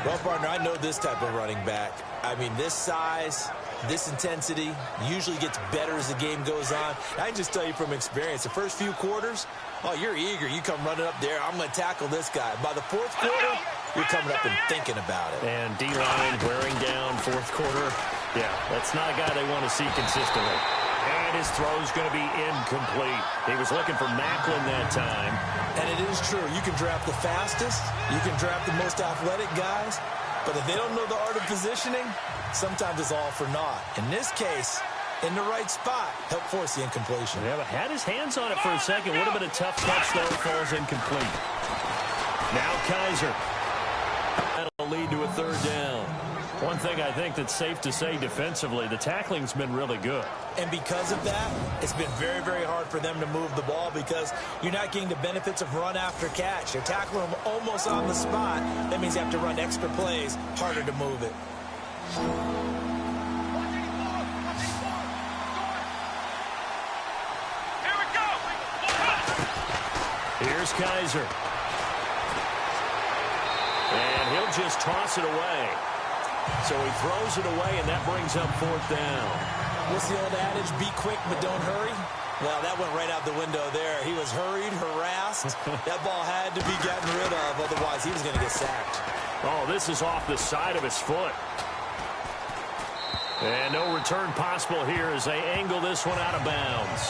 Well, partner, I know this type of running back. I mean, this size, this intensity usually gets better as the game goes on. I can just tell you from experience, the first few quarters, oh, you're eager. You come running up there. I'm going to tackle this guy. By the fourth quarter, you're coming up and thinking about it. And D-line wearing down fourth quarter. Yeah, that's not a guy they want to see consistently. And his throw's going to be incomplete. He was looking for Macklin that time. And it is true. You can draft the fastest. You can draft the most athletic guys. But if they don't know the art of positioning, sometimes it's all for naught. In this case, in the right spot, help force the incompletion. Yeah, but had his hands on it for a second. Would have been a tough catch, though. Falls incomplete. Now Kaiser. That'll lead to a third down. One thing I think that's safe to say defensively, the tackling's been really good. And because of that, it's been very, very hard for them to move the ball because you're not getting the benefits of run after catch. You're tackling them almost on the spot. That means you have to run extra plays, harder to move it. Here we go. Here's Kaiser. And he'll just toss it away. So he throws it away, and that brings up fourth down. What's the old adage? Be quick, but don't hurry. Well, that went right out the window there. He was hurried, harassed. That ball had to be gotten rid of, otherwise he was going to get sacked. Oh, this is off the side of his foot. And no return possible here as they angle this one out of bounds.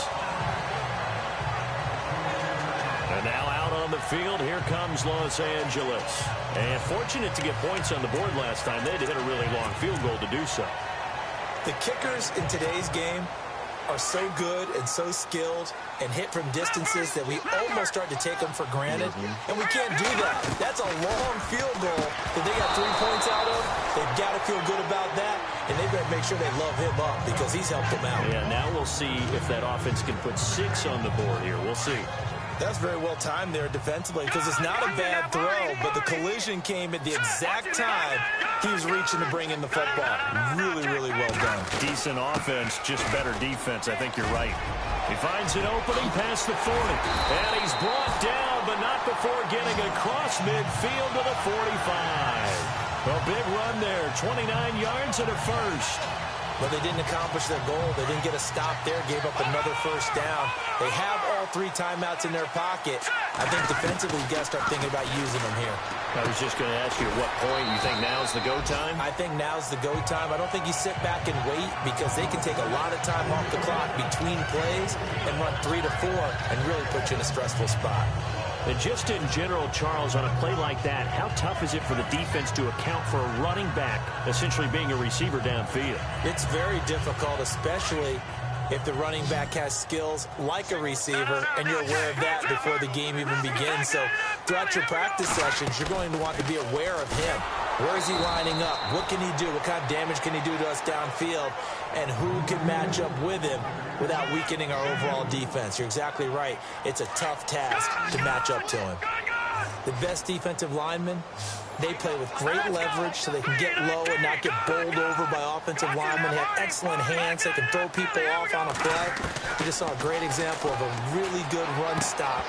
And now out on the field, here comes Los Angeles. And fortunate to get points on the board last time. They had to hit a really long field goal to do so. The kickers in today's game are so good and so skilled and hit from distances that we almost start to take them for granted, and we can't do that. That's a long field goal that they got 3 points out of. They've got to feel good about that, and they better make sure they love him up because he's helped them out. Yeah, now we'll see if that offense can put 6 on the board here. We'll see. That's very well timed there defensively because it's not a bad throw, but the collision came at the exact time he was reaching to bring in the football. Really, really well done. Decent offense, just better defense. I think you're right. He finds an opening past the 40, and he's brought down, but not before getting across midfield to the 45. A big run there, 29 yards and a first. But they didn't accomplish their goal. They didn't get a stop there, gave up another first down. They have all 3 timeouts in their pocket. I think defensively, you got to start thinking about using them here. I was just going to ask you at what point you think now's the go time? I think now's the go time. I don't think you sit back and wait because they can take a lot of time off the clock between plays and run 3 to 4 and really put you in a stressful spot. And just in general, Charles, on a play like that, how tough is it for the defense to account for a running back essentially being a receiver downfield? It's very difficult, especially if the running back has skills like a receiver, and you're aware of that before the game even begins. So throughout your practice sessions, you're going to want to be aware of him. Where is he lining up? What can he do? What kind of damage can he do to us downfield? And who can match up with him without weakening our overall defense? You're exactly right. It's a tough task to match up to him. The best defensive linemen, they play with great leverage so they can get low and not get bowled over by offensive linemen. They have excellent hands. They can throw people off on a play. We just saw a great example of a really good run stop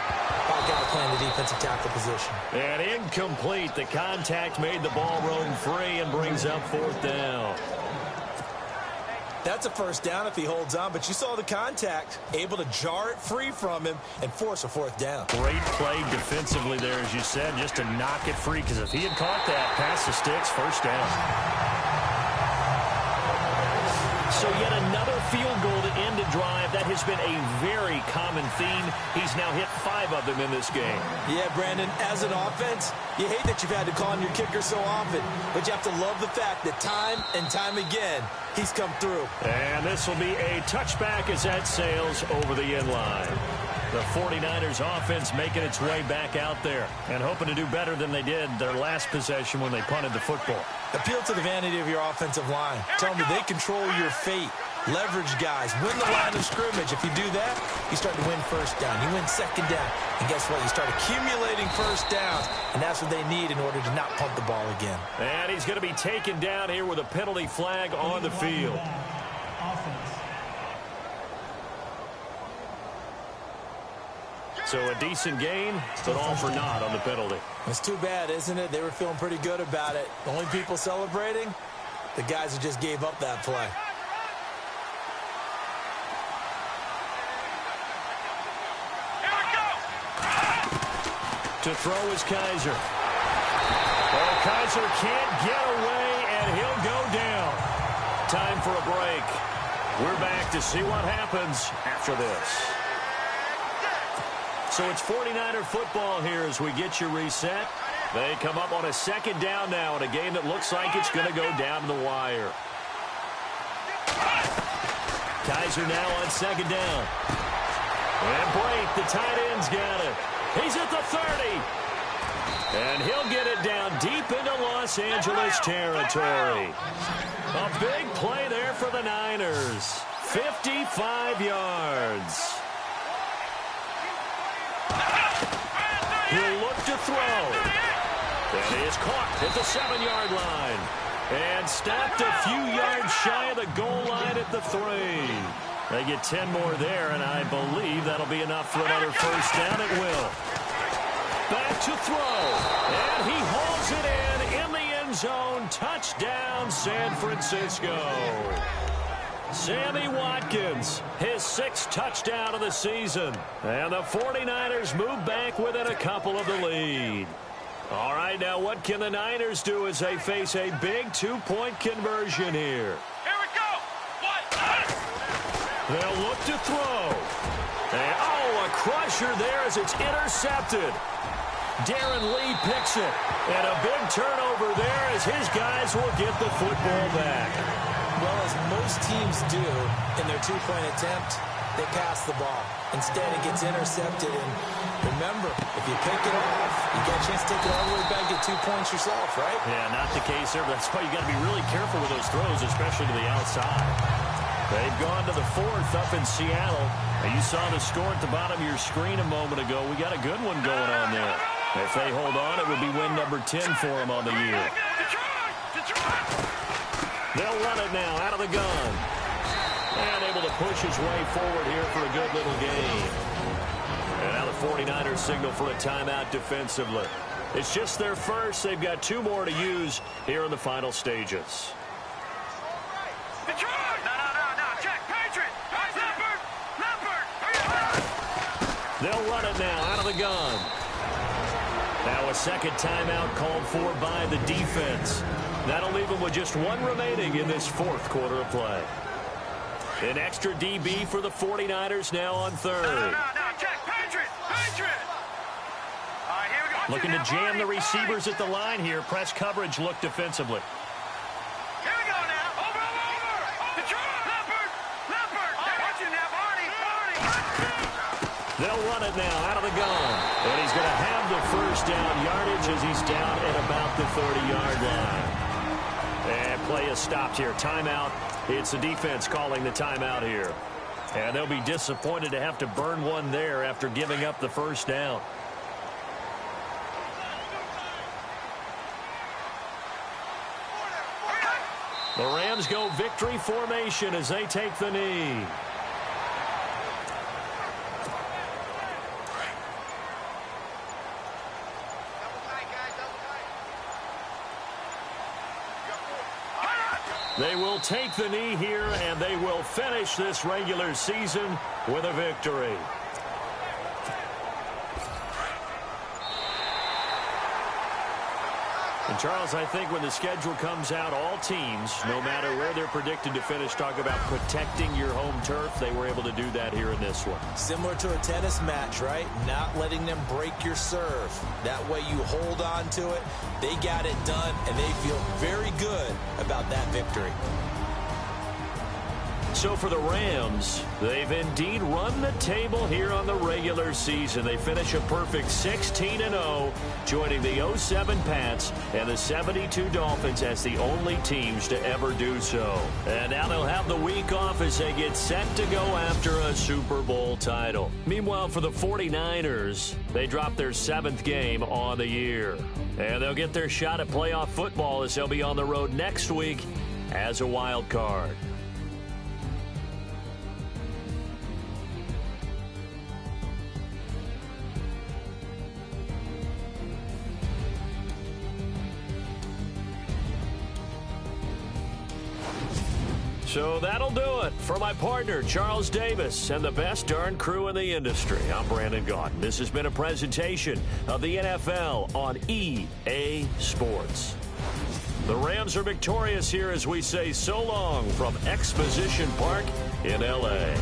by a guy playing the defensive tackle position. And incomplete. The contact made the ball roam free and brings up 4th down. That's a first down if he holds on, but you saw the contact, able to jar it free from him and force a 4th down. Great play defensively there, as you said, just to knock it free, because if he had caught that, past the sticks, first down. So yet another field goal to end a drive. That has been a very common theme. He's now hit 5 of them in this game. Yeah, Brandon, as an offense, you hate that you've had to call on your kicker so often, but you have to love the fact that time and time again, he's come through. And this will be a touchback as that sails over the end line. The 49ers offense making its way back out there and hoping to do better than they did their last possession when they punted the football. Appeal to the vanity of your offensive line. Tell them that they control your fate. Leverage guys. Win the line of scrimmage. If you do that, you start to win first down. You win second down. And guess what? You start accumulating first downs. And that's what they need in order to not punt the ball again. And he's going to be taken down here with a penalty flag on the field. So a decent gain, but all for naught on the penalty. It's too bad, isn't it? They were feeling pretty good about it. The only people celebrating, the guys who just gave up that play. To throw is Kaiser. Oh, Kaiser can't get away, and he'll go down. Time for a break. We're back to see what happens after this. So it's 49er football here as we get you reset. They come up on a second down now in a game that looks like it's going to go down to the wire. Kaiser now on second down. And Blake, the tight end's got it. He's at the 30. And he'll get it down deep into Los Angeles territory. A big play there for the Niners. 55 yards. He'll look to throw. And he is caught at the 7-yard line. And stopped a few yards shy of the goal line at the 3. They get 10 more there, and I believe that'll be enough for another first down. It will. Back to throw. And he hauls it in the end zone. Touchdown, San Francisco. Sammy Watkins, his 6th touchdown of the season. And the 49ers move back within a couple of the lead. All right, now what can the Niners do as they face a big 2-point conversion here? Here we go. They'll look to throw. And, a crusher there as it's intercepted. Darren Lee picks it. And a big turnover there as his guys will get the football back. Well, as most teams do in their two-point attempt, they pass the ball. Instead, it gets intercepted. And remember, if you pick it off, you get a chance to take it all the way back, get 2 points yourself, right? Yeah, not the case there. But that's why you got to be really careful with those throws, especially to the outside. They've gone to the fourth up in Seattle. And you saw the score at the bottom of your screen a moment ago. We got a good one going on there. If they hold on, it would be win number 10 for them on the year. They'll run it now out of the gun. And able to push his way forward here for a good little gain. And now the 49ers signal for a timeout defensively. It's just their first. They've got 2 more to use here in the final stages. They'll run it now out of the gun. Now a second timeout called for by the defense. That'll leave them with just 1 remaining in this fourth quarter of play. An extra DB for the 49ers now on third. Looking to jam the receivers at the line here. Press coverage look defensively. Here we go now. Over. They'll run it now out of the gun. And he's going to have the first down yardage as he's down at about the 30-yard line. And play is stopped here. Timeout. It's the defense calling the timeout here. And they'll be disappointed to have to burn one there after giving up the first down. The Rams go victory formation as they take the knee. They will take the knee here, and they will finish this regular season with a victory. And, Charles, I think when the schedule comes out, all teams, no matter where they're predicted to finish, talk about protecting your home turf. They were able to do that here in this one. Similar to a tennis match, right? Not letting them break your serve. That way you hold on to it. They got it done, and they feel very good about that victory. So for the Rams, they've indeed run the table here on the regular season. They finish a perfect 16-0, joining the 07 Pats and the 72 Dolphins as the only teams to ever do so. And now they'll have the week off as they get set to go after a Super Bowl title. Meanwhile, for the 49ers, they drop their 7th game on the year. And they'll get their shot at playoff football as they'll be on the road next week as a wild card. So that'll do it for my partner, Charles Davis, and the best darn crew in the industry. I'm Brandon Gaudin. This has been a presentation of the NFL on EA Sports. The Rams are victorious here as we say so long from Exposition Park in L.A.